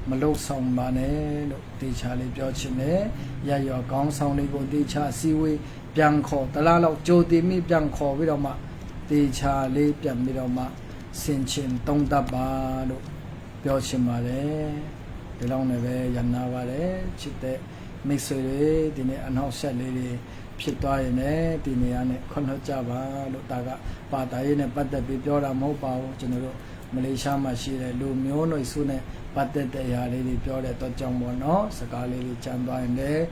မလုဆောင်ပါနဲ့လို့တေချာလေးပြောချင်တယ်ရရောကောင်းဆောင်လေးကိုတေချာစီဝေးပြန်ခေါ်တလားလောက်ကြိုတင်မိပြန်ခေါ်ပြီးတော့မှတေချာလေးပြန်ပြီးတော့မှဆင်ချင်တုံးတတ်ပါလို့ပြောချင်ပါတယ်ဒီလောက်နဲ့ပဲရနာပါတယ်ချစ်တဲ့မိတ်ဆွေတွေဒီနေ့အနောက်ဆက်လေးတွေဖြစ်သွားရင်လည်းဒီနေရာနဲ့ခွင့်လွှတ်ကြပါလို့ဒါကပါတာရေးနဲ့ပတ်သက်ပြီးပြောတာမဟုတ်ပါဘူးကျွန်တော်တို့မလေးရှားမှာရှိတဲ့လူမျိုးနွယ်စုနဲ့ပတ်သက်တဲ့အရာလေးတွေပြောတဲ့တော့ကြောင့်ပေါ့နော်စကားလေးတွေကြံသွားရင်လည်း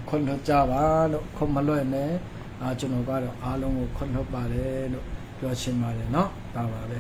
ခွင့်လွှတ်ကြပါလို့ခွင့်မလွှတ်နဲ့ကျွန်တော်ကတော့အားလုံးကိုခွင့်လွှတ်ပါတယ်လို့ပြောချင်ပါတယ်နော်ဒါပါပဲ